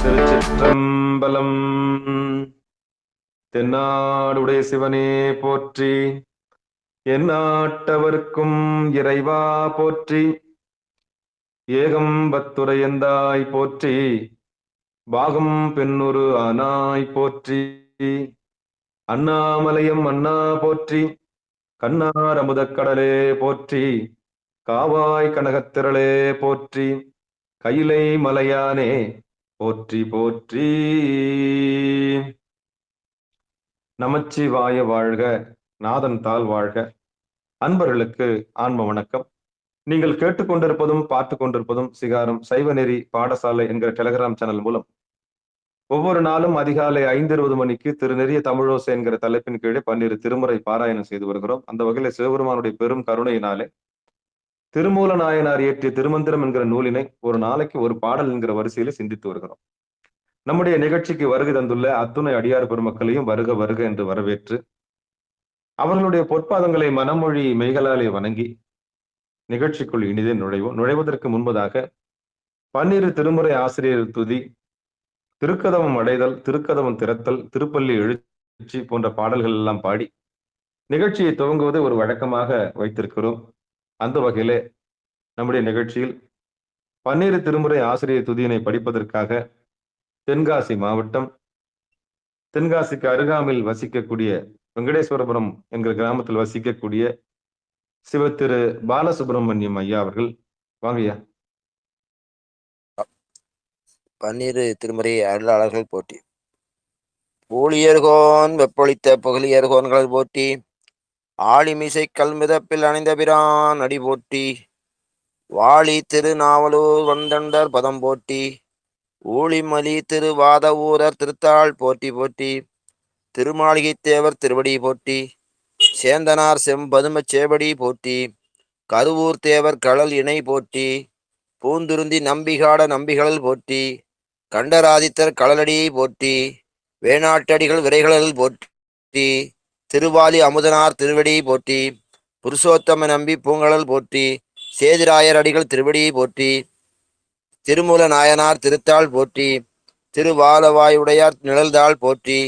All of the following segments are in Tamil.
திருச்சிற்றம்பலம். தென்னாடுடைய சிவனே போற்றி, எந்நாட்டவர்க்கும் இறைவா போற்றி, ஏகம்பத்துரையந்தாய் போற்றி, பாகம் பெண்ணுரு ஆனாய் போற்றி, அண்ணாமலையம் அண்ணா போற்றி, கண்ணார் அமுதக்கடலே போற்றி, காவாய் கனகத்திரளே போற்றி, கையிலை மலையானே போற்றி போற்றி. நமச்சிவாய வாழ்க, நாதன் தாள் வாழ்க. அன்பர்களுக்கு ஆன்ம வணக்கம். நீங்கள் கேட்டுக்கொண்டிருப்பதும் பார்த்து கொண்டிருப்பதும் சிகாரம் சைவநெறி பாடசாலை என்கிற டெலிகிராம் சேனல் மூலம் ஒவ்வொரு நாளும் அதிகாலை 5:20 மணிக்கு திருநெறிய தமிழோசை என்கிற தலைப்பின் கீழே 12 திருமுறை பாராயணம் செய்து வருகிறோம். அந்த வகையில சிவபெருமானுடைய பெரும் கருணையினாலே திருமூல நாயனார் இயற்றிய திருமந்திரம் என்கிற நூலினை ஒரு நாளைக்கு ஒரு பாடல் என்கிற வரிசையில சிந்தித்து வருகிறோம். நம்முடைய நிகழ்ச்சிக்கு வருகை தந்துள்ள அத்துணை அடியார் பெருமக்களையும் வருக வருக என்று வரவேற்று அவர்களுடைய பொற்பாதங்களை மனமொழி மெய்களாலே வணங்கி நிகழ்ச்சிக்குள் இனிதே நுழைவதற்கு முன்பதாக 12 திருமுறை ஆசிரியர் துதி, திருக்கதவம் அடைதல், திருக்கதவம் திறத்தல், திருப்பள்ளி எழுச்சி போன்ற பாடல்கள் எல்லாம் பாடி நிகழ்ச்சியை துவங்குவதை ஒரு வழக்கமாக வைத்திருக்கிறோம். அந்த வகையிலே நம்முடைய நிகழ்ச்சியில் 12 திருமுறை ஆசிரியர் துதியினை படிப்பதற்காக தென்காசி மாவட்டம், தென்காசிக்கு அருகாமையில் வசிக்கக்கூடிய வெங்கடேஸ்வரபுரம் என்கிற கிராமத்தில் வசிக்கக்கூடிய சிவ திரு பாலசுப்ரமணியம் ஐயா அவர்கள். வாங்கய்யா. 12 திருமுறை அருளாளர்கள் போற்றி. பூழியர்கோன் வெப்பொழித்த புகழியர்கோன்கள் போற்றி. ஆழிமிசை கல்மிதப்பில் அணிந்த பிரான் அடி போற்றி. வாழி திருநாவலூர் வந்தண்டர் பதம் போற்றி. ஊழிமலி திருவாத ஊரர் திருத்தாள் போற்றி போற்றி. திருமாளிகை தேவர் திருவடி போற்றி. சேந்தனார் செம்பதுமச் சேவடி போற்றி. கருவூர் தேவர் கடல் இணை போற்றி. பூந்துருந்தி நம்பிகாட நம்பிகள் போற்றி. கண்டராதித்தர் கடலடி போற்றி. வேணாட்டடிகள் விரைகளல் போற்றி. திருவாலி அமுதனார் திருவடி போற்றி. புருஷோத்தம நம்பி பூங்கழல் போற்றி. சேதிராயர் அடிகள் திருவடி போற்றி. திருமூல நாயனார் திருத்தாள் போற்றி. திருவாலவாயுடையார் நிழல்தாள் போற்றி.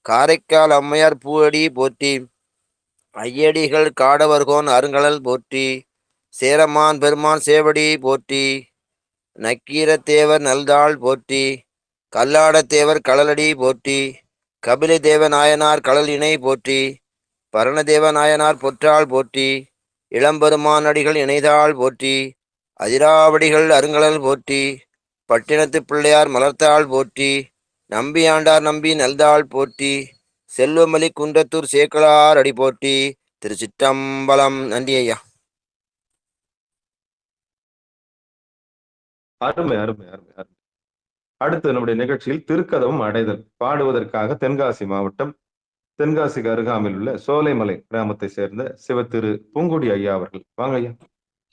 காரைக்கால் அம்மையார் பூவடி போற்றி. ஐயடிகள் காடவர்கோன் அருங்கலல் போற்றி. சேரமான் பெருமான் சேவடி போற்றி. நக்கீரத்தேவர் நல்தாள் போற்றி. கல்லாடத்தேவர் கடலடி போற்றி. கபில தேவ நாயனார் கடல் இணை போற்றி. பரணதேவ நாயனார் பொற்றாள் போற்றி. இளம்பெருமான் அடிகள் இணைதாள் போற்றி. அதிராவடிகள் அருங்கலல் போற்றி. பட்டினத்து பிள்ளையார் மலர்த்தாள் போற்றி. நம்பியாண்டார் நம்பி நல்தாள் போற்றி. செல்வமலி குன்றத்தூர் சேக்கலார் அடி போற்றி. திருச்சிற்றம்பலம். நன்றி ஐயா. அருமை அருமை அருமை அருமை. அடுத்து நம்முடைய நிகழ்ச்சியில் திருக்கதவம் அடைதல் பாடுவதற்காக தென்காசி மாவட்டம், தென்காசிக்கு அருகாமையில் உள்ள சோலைமலை கிராமத்தை சேர்ந்த சிவ திரு பூங்குடி ஐயா அவர்கள். வாங்க ஐயா.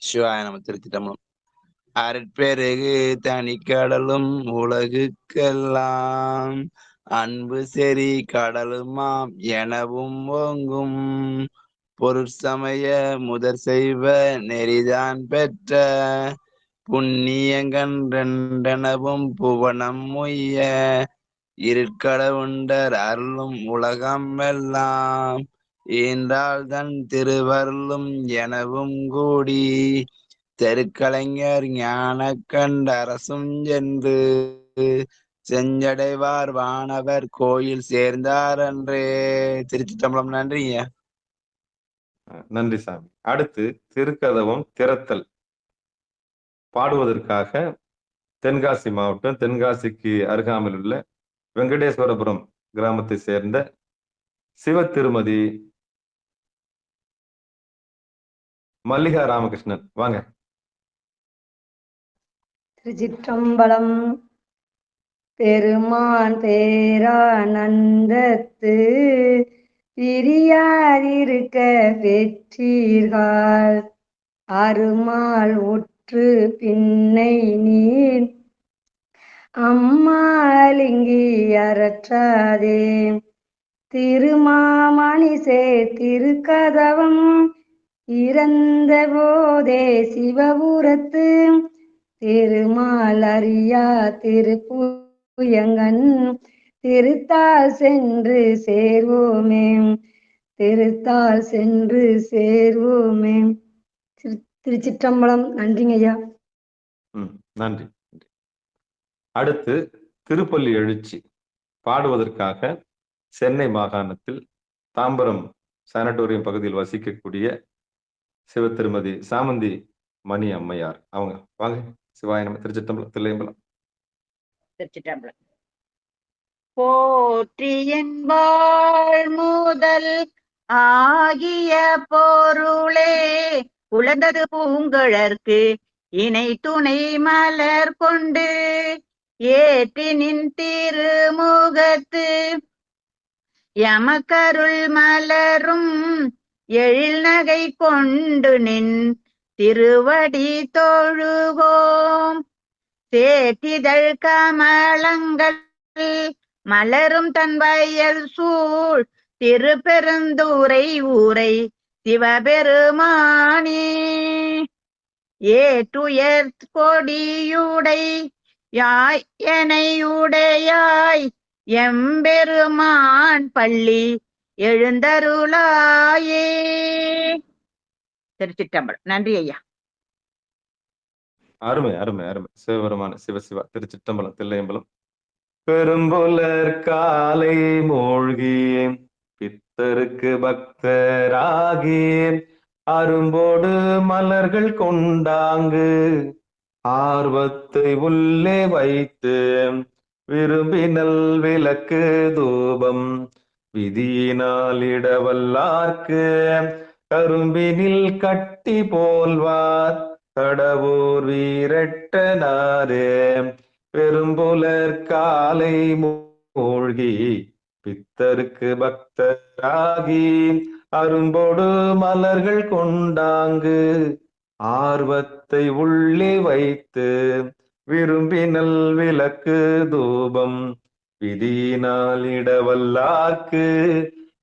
சிவாய நம்ம திருச்சிட்டம்பலம். அருட்பெருகு தனிக்கடலும் உலகுக்கெல்லாம் அன்பு செறி கடலுமாம் எனவும் ஓங்கும் பொருட்சமய முதற் செய்வ நெறிதான் பெற்ற புண்ணியங்கன்றெனவும் புவனம் முய்ய இருட்கடவுண்டர் அருளும் உலகம் எல்லாம் ஈன்றால் தன் திருவருளும் எனவும் கூடி தெருக்கலைஞர் ஞான கண்டரசும் என்று செஞ்சடைவார் வானவர் கோயில் சேர்ந்தார் அன்றே. திருச்சிட்டம்பலம். நன்றிங்க. நன்றி சாமி. அடுத்து திருக்கதவம் திறத்தல் பாடுவதற்காக தென்காசி மாவட்டம், தென்காசிக்கு அருகாமையில் உள்ள வெங்கடேஸ்வரபுரம் கிராமத்தை சேர்ந்த சிவ திருமதி மல்லிகா ராமகிருஷ்ணன். வாங்க. திருச்சிற்றம்பலம். பெருமான் பேரானந்தத்து பிரியாதிருக்க பெற்றீர்கள் அருமால் உற்று பின்னை நீர் அம்மாலிங்கி அறற்றாதே திருமாமணிசே திருக்கதவம் இறந்த போதே சிவபுரத்து திருமால் அறியா திருப்பு எங்கண் திருத்தால் சென்று சேர்வோமே, திருத்தால் சென்று சேர்வோமே. திருச்சிற்றம்பலம். நன்றிங்க ஐயா. நன்றி. அடுத்து திருப்பள்ளி எழுச்சி பாடுவதற்காக சென்னை மாகாணத்தில் தாம்பரம் சானட்டோரியம் பகுதியில் வசிக்கக்கூடிய சிவ திருமதி சாமந்தி மணி அம்மையார் அவங்க வாங்க. சிவாய நம. திருச்சிற்றம்பலம். தில்லையம்பலம். திருச்சிற்றம்பலம். போற்றி என்பாள் முதல் ஆகிய பொருளே உழந்தது பூங்கழற்கு இணை துணை மலர் கொண்டு ஏற்றி நின் திருமுகத்து எமக்கருள் மலரும் எழில் நகை கொண்டு நின் திருவடி தொழுகோம். சேற்றிதழ் கமலங்கள் மலரும் தன் வயல் சூழ் திருப்பெருந்துறை ஊரை சிவபெருமானே. ஏற்றுயர் கொடியுடை யாய் எனையுடையாய் எம்பெருமான் பள்ளி எழுந்தருளாயே. திருச்சிற்றம்பலம். நன்றி ஐயா. அருமை அருமை அருமை. சிவபெருமான சிவசிவா. திருச்சிற்றம்பலம். தில்லையம்பலம். பெரும்புலர் காலை மூழ்கியேன் பித்தருக்கு பக்தராகியேன் அரும்போடு மலர்கள் கொண்டாங்கு ஆர்வத்தை உள்ளே வைத்து விரும்பினல் விளக்கு தூபம் விதியினால் இடவல்லார்க்கு கரும்பினில் கட்டி போல்வார் கடவுர் வீரட்டனாரே. பெரும்புலர் காலை மூழ்கி பித்தருக்கு பக்தராகி அரும்போடு மலர்கள் கொண்டாங்கு ஆர்வத்தை உள்ளே வைத்து விரும்பினல் விளக்கு தூபம் விதியினால் இடவல்லார்க்கு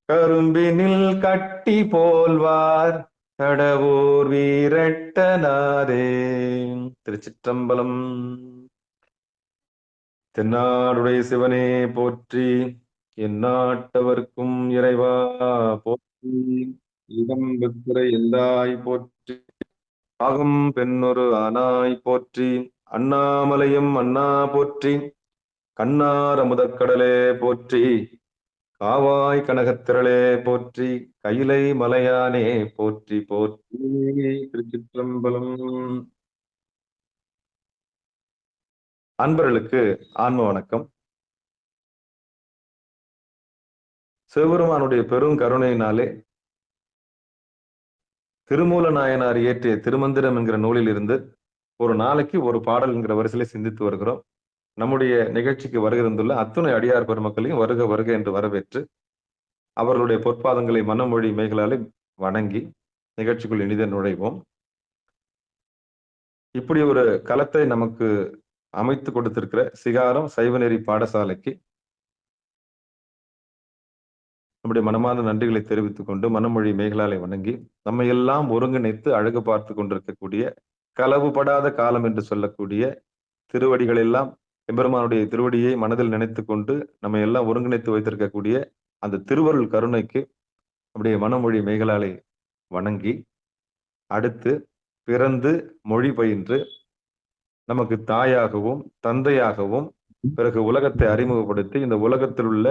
கரும்பினில் கட்டி போல்வார் கடவுர் வீரட்டனாரே. திருச்சிற்றம்பலம். தென்னாடுடைய சிவனே போற்றி, எந்நாட்டவர்க்கும் இறைவா போற்றி, இடம் பெற்ற எந்தாய் போற்றி, ஆகும் பெண்ணொரு ஆனாய் போற்றி, அண்ணாமலையும் அண்ணா போற்றி, கண்ணார் அமுதக்கடலே போற்றி, காவாய் கனகத்திரளே போற்றி, கையிலை மலையானே போற்றி போற்றி. திருச்சிற்றம்பலம். அன்பர்களுக்கு ஆன்ம வணக்கம். சிவபெருமானுடைய பெரும் கருணையினாலே திருமூல நாயனார் இயற்றிய திருமந்திரம் என்கிற நூலில் இருந்து ஒரு நாளைக்கு ஒரு பாடல் என்கிற வரிசையில சிந்தித்து வருகிறோம். நம்முடைய நிகழ்ச்சிக்கு வருகிருந்துள்ள அத்துணை அடியார் பெருமக்களையும் வருக வருக என்று வரவேற்று அவர்களுடைய பொற்பாதங்களை மனமொழி மேகலாலே வணங்கி நிகழ்ச்சிக்குள் இனித நுழைவோம். இப்படி ஒரு களத்தை நமக்கு அமைத்து கொடுத்திருக்கிற சிகாரம் சைவநெறி பாடசாலைக்கு நம்முடைய மனமார்ந்த நன்றிகளை தெரிவித்துக் கொண்டு மனமொழி மேகலாலை வணங்கி நம்மை எல்லாம் ஒருங்கிணைத்து அழகு பார்த்து கொண்டிருக்கக்கூடிய களவுபடாத காலம் என்று சொல்லக்கூடிய திருவடிகள் எல்லாம் எம்பெருமானுடைய திருவடியை மனதில் நினைத்து கொண்டு நம்ம எல்லாம் ஒருங்கிணைத்து வைத்திருக்கக்கூடிய அந்த திருவருள் கருணைக்கு நம்முடைய மனமொழி மேகலாலை வணங்கி அடுத்து பிறந்து மொழி பயின்று நமக்கு தாயாகவும் தந்தையாகவும் பிறகு உலகத்தை அறிமுகப்படுத்தி இந்த உலகத்தில் உள்ள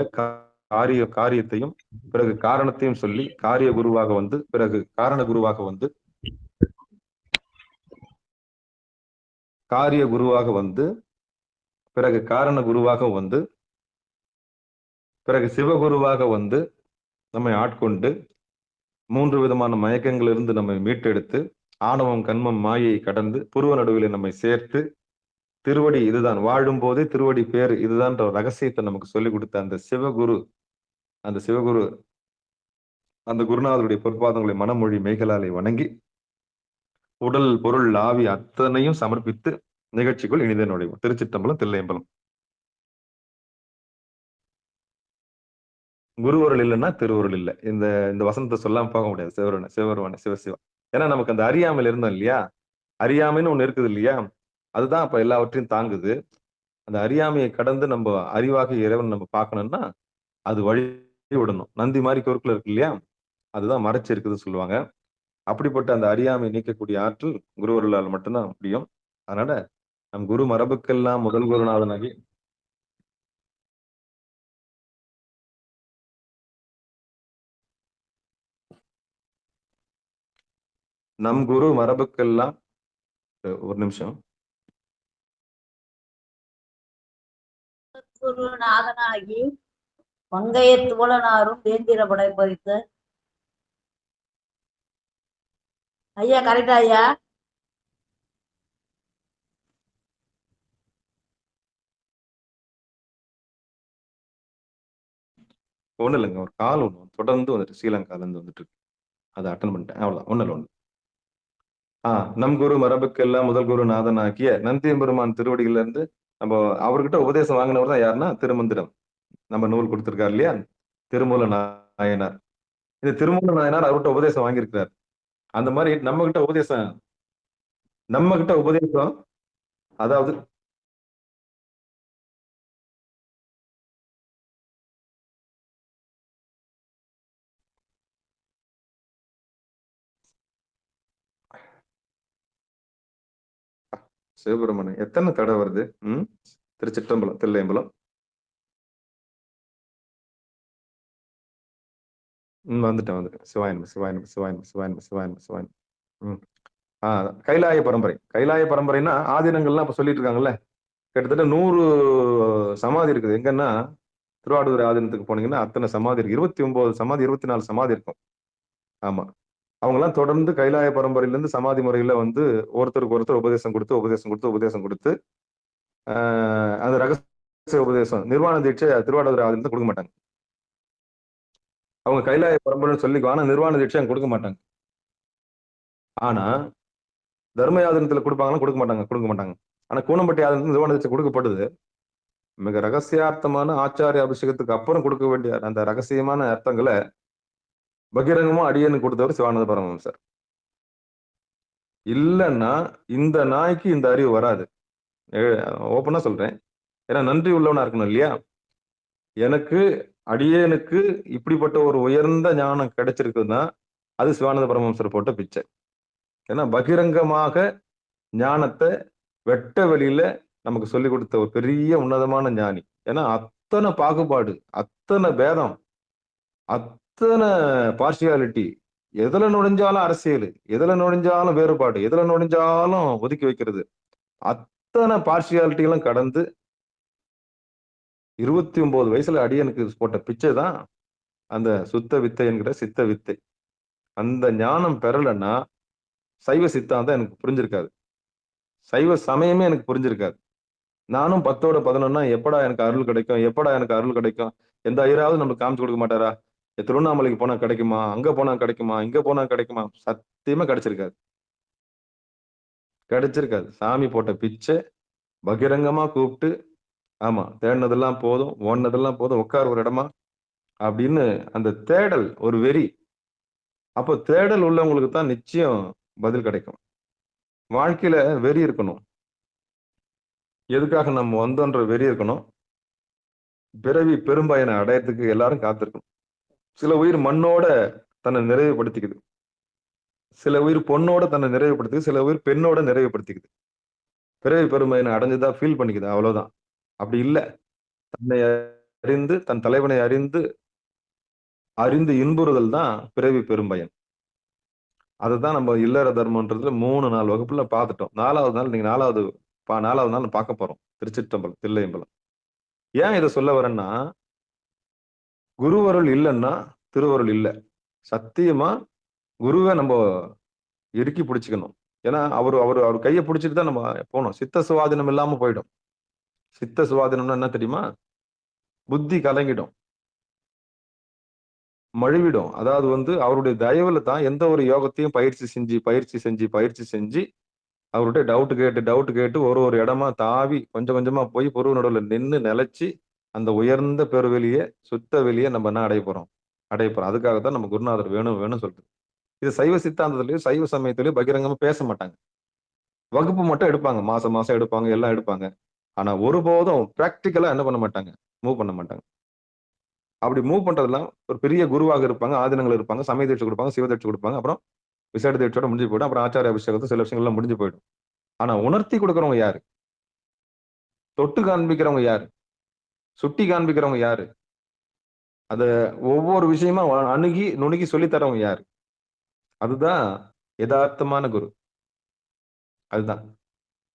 காரியத்தையும் பிறகு காரணத்தையும் சொல்லி காரிய குருவாக வந்து பிறகு காரண குருவாக வந்து காரிய குருவாக வந்து பிறகு காரண குருவாக வந்து பிறகு சிவகுருவாக வந்து நம்மை ஆட்கொண்டு 3 விதமான மயக்கங்களிலிருந்து நம்மை மீட்டெடுத்து ஆணவம் கண்மம் மாயை கடந்து புருவ நடுவில் நம்மை சேர்த்து திருவடி இதுதான் வாழும் போதே திருவடி பேர் இதுதான் ரகசியத்தை நமக்கு சொல்லிக் கொடுத்த அந்த சிவகுரு அந்த குருநாதருடைய பொற்பாதங்களை மனமொழி மேகலாலை வணங்கி உடல் பொருள் ஆவி அத்தனையும் சமர்ப்பித்து நிகழ்ச்சிக்குள் இனித நுழைவோம். திருச்சிற்றம்பலம். தில்லையம்பலம். குருவருள் இல்லைன்னா திருவருள் இல்லை. இந்த வசனத்தை சொல்லாம போக முடியாது. சிவபெருமான சிவசிவா. ஏன்னா நமக்கு அந்த அறியாமையில இருந்தோம் இல்லையா, அறியாமைன்னு ஒண்ணு இருக்குது இல்லையா, அதுதான் அப்ப எல்லாவற்றையும் தாங்குது. அந்த அறியாமையை கடந்து நம்ம அறிவாக இறைவன் நம்ம பார்க்கணும்னா அது வழி விடணும். நந்தி மாதிரி பொறுப்புல இருக்கு இல்லையா, அதுதான் மறைச்சு இருக்குதுன்னு சொல்லுவாங்க. அப்படிப்பட்ட அந்த அறியாமை நீக்கக்கூடிய ஆற்றல் குருவர்களால் மட்டும்தான் முடியும். அதனால நம் குரு மரபுக்கெல்லாம் முதல் குருநாதனாகி நம் குரு மரபுக்கெல்லாம் ஒரு நிமிஷம். குருநாதனாகி பங்கைய தோழனாரும் வேந்திர படை பதித்து ஐயா கரெக்டா ஐயா? ஒண்ணு இல்லைங்க, ஒரு கால் ஒண்ணு தொடர்ந்து வந்துட்டு ஸ்ரீலங்கால இருந்து வந்துட்டு இருக்கு. அதை அட்டன் பண்ணிட்டேன், அவ்வளவுதான். ஒண்ணு இல்லை ஒண்ணு. நம் குரு மரபுக்கெல்லாம் முதல் குரு நாதனாகிய நந்தியம்பெருமான் திருவடிகள்ல இருந்து நம்ம அவர்கிட்ட உபதேசம் வாங்கினவர் தான் யாருன்னா திருமந்திரம். நம்ம நூல் கொடுத்திருக்காரு இல்லையா, திருமூல நாயனார். இந்த திருமூல நாயனார் அவர்கிட்ட உபதேசம் வாங்கியிருக்கிறார். அந்த மாதிரி நம்ம கிட்ட உபதேசம் அதாவது சிவபெருமன் எத்தனை தடை வருது? திருச்சிற்றம்பலம், தில்லையம்பலம். வந்துட்டேன். சிவாயனம் சிவாயனம் சிவாயனம் சிவாயனம் சிவாயனம் சிவாயனம். கைலாய பரம்பரை. கைலாய பரம்பரைன்னா ஆதீனங்கள்லாம் இப்ப சொல்லிட்டு இருக்காங்கல்ல, கிட்டத்தட்ட 100 சமாதி இருக்குது. எங்கன்னா திருவாடூர் ஆதீனத்துக்கு போனீங்கன்னா அத்தனை சமாதி இருக்கு. 29 சமாதி, 24 சமாதி இருக்கும். ஆமா, அவங்க எல்லாம் தொடர்ந்து கைலாய பரம்பரையில இருந்து சமாதி முறையில வந்து ஒருத்தருக்கு ஒருத்தர் உபதேசம் கொடுத்து அந்த ரகசிய உபதேசம் நிர்வாண தீட்சை திருவாடூர் ஆதீனத்தை கொடுக்க மாட்டாங்க. அவங்க கைலாய பரம்பரைன்னு சொல்லிக்குவாங்க, ஆனா நிர்வாண தீட்சை அங்க கொடுக்க மாட்டாங்க. ஆனா தர்ம ஆதீனத்துல கொடுக்க மாட்டாங்க. ஆனா கூனம்பட்டி ஆதீனத்துல நிர்வாண தீட்சை கொடுக்கப்படுது. மிக ரகசியார்த்தமான ஆச்சாரிய அபிஷேகத்துக்கு அப்புறம் கொடுக்க வேண்டிய அந்த ரகசியமான அர்த்தங்களை பகிரங்கமா அடியன்னு கொடுத்தவர் சிவானந்த பரமஹம்சர். இல்லைன்னா இந்த நாய்க்கு இந்த அறிவு வராது. ஓப்பனா சொல்றேன், ஏன்னா நன்றி உள்ளவனா இருக்கணும் இல்லையா. எனக்கு அடியேனுக்கு இப்படிப்பட்ட ஒரு உயர்ந்த ஞானம் கிடைச்சிருக்குதுன்னா அது சிவானந்த பரமஹம்சர் போட்ட பிச்சை. ஏன்னா பகிரங்கமாக ஞானத்தை வெட்ட வெளியில நமக்கு சொல்லி கொடுத்த ஒரு பெரிய உன்னதமான ஞானி. ஏன்னா அத்தனை பாகுபாடு, அத்தனை பேதம், அத்தனை பார்ஷியாலிட்டி, எதுல நுழைஞ்சாலும் அரசியல், எதுல நுழைஞ்சாலும் வேறுபாடு, எதுல நுழைஞ்சாலும் ஒதுக்கி வைக்கிறது, அத்தனை பார்ஷியாலிட்டிகளும் கடந்து 29 வயசுல அடியனுக்கு போட்ட பிச்சை தான் அந்த சுத்த வித்தை என்கிற சித்த வித்தை. அந்த ஞானம் பெறலைன்னா சைவ சித்தாந்தம் எனக்கு புரிஞ்சிருக்காது, சைவ சமயமே எனக்கு புரிஞ்சிருக்காது. நானும் 10ஓட 11 எப்படா எனக்கு அருள் கிடைக்கும், எந்த ஐயராவது நமக்கு காமிச்சு கொடுக்க மாட்டாரா? திருவண்ணாமலைக்கு போனா கிடைக்குமா, அங்க போனா கிடைக்குமா, இங்க போனா கிடைக்குமா? சத்தியமா கிடைச்சிருக்காது. சாமி போட்ட பிச்சை பகிரங்கமா கூப்பிட்டு, ஆமா தேடினதெல்லாம் போதும், ஓடினதெல்லாம் போதும், உட்கார் ஒரு இடமா அப்படின்னு அந்த தேடல் ஒரு வெறி. அப்போ தேடல் உள்ளவங்களுக்கு தான் நிச்சயம் பதில் கிடைக்கும். வாழ்க்கையில வெறி இருக்கணும். எதுக்காக நம்ம வந்தோன்ற வெறி இருக்கணும். பிறவி பெரும்பயனை அடையறதுக்கு எல்லாரும் காத்திருக்கணும். சில உயிர் மண்ணோட தன்னை நிறைவுபடுத்திக்குது, சில உயிர் பொண்ணோட தன்னை நிறைவுபடுத்திக்குது, சில உயிர் பெண்ணோட நிறைவுபடுத்திக்குது. பிறவி பெரும்பயனை அடைஞ்சுதான் ஃபீல் பண்ணிக்குது, அவ்வளவுதான். அப்படி இல்லை, தன்னை அறிந்து தன் தலைவனை அறிந்து இன்புறுதல் தான் பிறவி பெரும்பயன். அதுதான் நம்ம இல்லற தர்மன்றதுல 3-4 வகுப்புல பார்த்துட்டோம். 4வது நாள் நீங்க 4வது நாள் பார்க்க போறோம். திருச்சிற்றம்பலம், தில்லையம்பலம். ஏன் இதை சொல்ல வரேன்னா, குருவருள் இல்லைன்னா திருவருள் இல்லை. சத்தியமா குருவை நம்ம இறுக்கி பிடிச்சிக்கணும். ஏன்னா அவர் கையை பிடிச்சிட்டு தான் நம்ம போகணும். சித்த சுவாதீனம் இல்லாம போயிடும். சித்த சுவாதீனம்னா என்ன தெரியுமா? புத்தி கலங்கிடும், மழுவிடும். அதாவது வந்து அவருடைய தயவுல தான் எந்த ஒரு யோகத்தையும் பயிற்சி செஞ்சு அவருடைய டவுட் கேட்டு ஒரு இடமா தாவி கொஞ்சம் கொஞ்சமா போய் பொருள் நடுவில் நின்று நிலைச்சு அந்த உயர்ந்த பெருவெளியை சுத்த வெளியே நம்ம என்ன அடைய போறோம். அதுக்காகத்தான் நம்ம குருநாதர் வேணும் சொல்றது. இது சைவ சித்தாந்தத்திலயும் சைவ சமயத்திலயும் பகிரங்கமா பேச மாட்டாங்க. வகுப்பு மட்டும் எடுப்பாங்க, மாசம் எடுப்பாங்க, எல்லாம் எடுப்பாங்க. ஆனா ஒருபோதும் பிராக்டிக்கலா என்ன பண்ண மாட்டாங்க, மூவ் பண்ண மாட்டாங்க. அப்படி மூவ் பண்றதெல்லாம் ஒரு பெரிய குருவாக இருப்பாங்க, ஆதீனங்கள் இருப்பாங்க, சமய தீட்சை கொடுப்பாங்க, சிவ தீட்சை கொடுப்பாங்க, அப்புறம் விசேட தீட்சையோட முடிஞ்சு போயிடும். அப்புறம் ஆச்சாரிய அபிஷேகத்து சில விஷயங்கள்லாம் முடிஞ்சு போயிடும். ஆனா உணர்த்தி கொடுக்கறவங்க யாரு? தொட்டு காண்பிக்கிறவங்க யாரு? சுட்டி காண்பிக்கிறவங்க யாரு? அத ஒவ்வொரு விஷயமா அணுகி நுணுகி சொல்லி தரவங்க யாரு? அதுதான் யதார்த்தமான குரு. அதுதான்.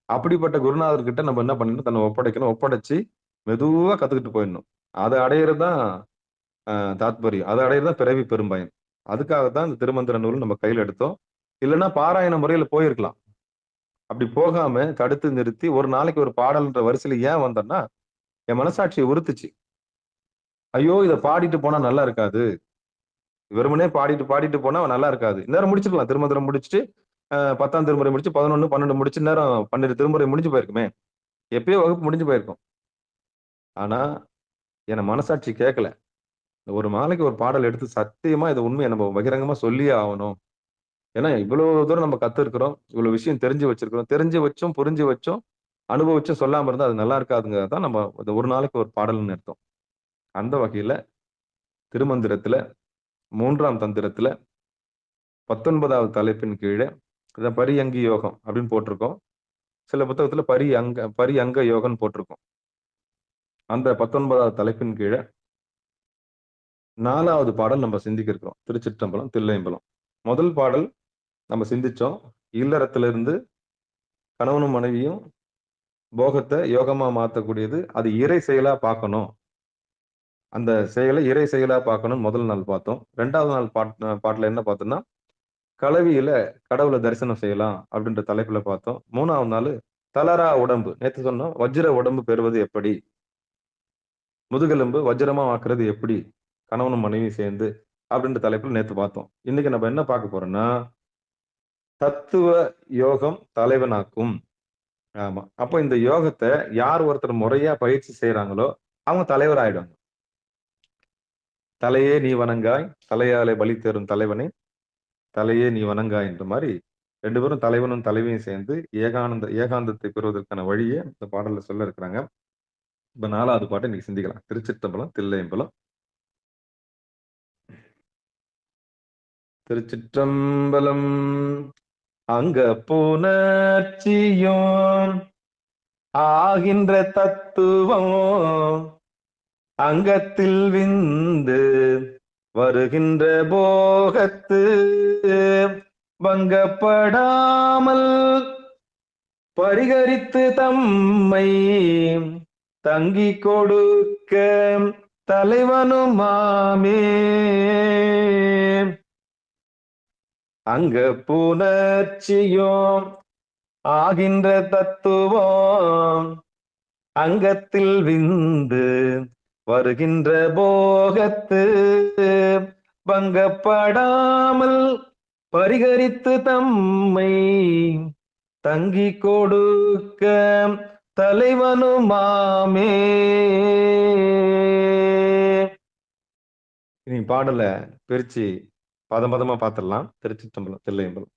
அப்படிப்பட்ட குருநாதர்கிட்ட நம்ம என்ன பண்ணணும், தன்னை ஒப்படைக்கணும். ஒப்படைச்சு மெதுவா கத்துக்கிட்டு போயிடணும். அதை அடையிறது தான் தாத்பரியம். அதை அடையிறது தான் பிறவி பெரும்பயன். அதுக்காகத்தான் இந்த திருமந்திர நூல் நம்ம கையில எடுத்தோம். இல்லைன்னா பாராயண முறையில போயிருக்கலாம். அப்படி போகாம தடுத்து நிறுத்தி ஒரு நாளைக்கு ஒரு பாடல்ன்ற வரிசையில ஏன் வந்தேன்னா, என் மனசாட்சியை உறுத்துச்சு. ஐயோ, இதை பாடிட்டு போனா நல்லா இருக்காது. வெறுமனே பாடிட்டு பாடிட்டு போனா நல்லா இருக்காது. இந்நேரம் முடிச்சிருக்கலாம். திருமந்திரம் முடிச்சுட்டு 10ஆம் திருமுறை முடிச்சு 11, 12 முடிச்சு நேரம் 12 திருமுறை முடிஞ்சு போயிருக்குமே. எப்பயோ வகுப்பு முடிஞ்சு போயிருக்கும். ஆனா என் மனசாட்சி கேட்கல. ஒரு நாளைக்கு ஒரு பாடல் எடுத்து சத்தியமா இதை உண்மையை நம்ம பகிரங்கமா சொல்லியே ஆகணும். ஏன்னா இவ்வளவு தூரம் நம்ம கத்துருக்கிறோம், இவ்வளவு விஷயம் தெரிஞ்சு வச்சிருக்கிறோம். தெரிஞ்சு வச்சும் புரிஞ்சு வச்சும் அனுபவிச்சும் சொல்லாம இருந்தா அது நல்லா இருக்காதுங்கிறத தான் நம்ம ஒரு நாளைக்கு ஒரு பாடல்னு எடுத்தோம். அந்த வகையில திருமந்திரத்துல 3ஆம் தந்திரத்துல 19வது தலைப்பின் கீழே பரியங்கி யோகம் அப்படின்னு போட்டிருக்கோம். சில புத்தகத்துல பரியங்க யோகம் போட்டிருக்கோம். அந்த 19வது தலைப்பின் கீழே 4வது பாடல் நம்ம சிந்திக்க இருக்கிறோம். திருச்சிற்றம்பலம், தில்லையம்பலம். முதல் பாடல் நம்ம சிந்திச்சோம். இல்லறத்திலிருந்து கணவனும் மனைவியும் போகத்தை யோகமா மாத்தக்கூடியது, அது இறை செயலா பார்க்கணும். அந்த செயலை இறை செயலா பார்க்கணும் முதல் நாள் பார்த்தோம். 2வது நாள் பாட்டுல என்ன பார்த்தோம்னா, கலவியில கடவுளை தரிசனம் செய்யலாம் அப்படின்ற தலைப்புல பார்த்தோம். 3வது நாள் தளரா உடம்பு. நேத்து சொன்னோம், வஜ்ர உடம்பு பெறுவது எப்படி, முதுகெலும்பு வஜ்ரமா ஆக்குறது எப்படி, கணவனும் மனைவி சேர்ந்து அப்படின்ற தலைப்புல நேத்து பார்த்தோம். இன்னைக்கு நம்ம என்ன பார்க்க போறோம்னா, தத்துவ யோகம் தலைவனாக்கும். ஆமா. அப்போ இந்த யோகத்தை யார் ஒருத்தர் முறையா பயிற்சி செய்யறாங்களோ அவங்க தலைவர் ஆயிடுவாங்க. தலையே நீ வணங்காய், தலையாலே பலி தேரும் தலைவனே, தலையே நீ வணங்காய் என்ற மாதிரி 2 பேரும் தலைவனும் தலைவியும் சேர்ந்து ஏகாந்தத்தை பெறுவதற்கான வழியை இந்த பாடல்ல சொல்ல இருக்கிறாங்க. இப்ப 4வது பாட்டை இன்னைக்கு சிந்திக்கலாம். திருச்சிற்றம்பலம், தில்லையம்பலம். திருச்சிற்றம்பலம். அங்க புணர்ச்சியும் ஆகின்ற தத்துவம் அங்கத்தில் விந்து வருகின்ற போகத்து பங்கப்படாமல் பரிகரித்து தம்மை தங்கி கொடுக்க தலைவனுமாமே. அங்க புணர்ச்சியும் ஆகின்ற தத்துவம் அங்கத்தில் விந்து வருகின்ற போகத்து பங்கப்படாமல் பரிகரித்து தம்மை தங்கி கொடுக்க தலைவனுமாமே. இனி பாடலை பிரிச்சு பதமா பார்த்திடலாம். திருச்சிற்றம்பலம், தில்லையம்பலம்.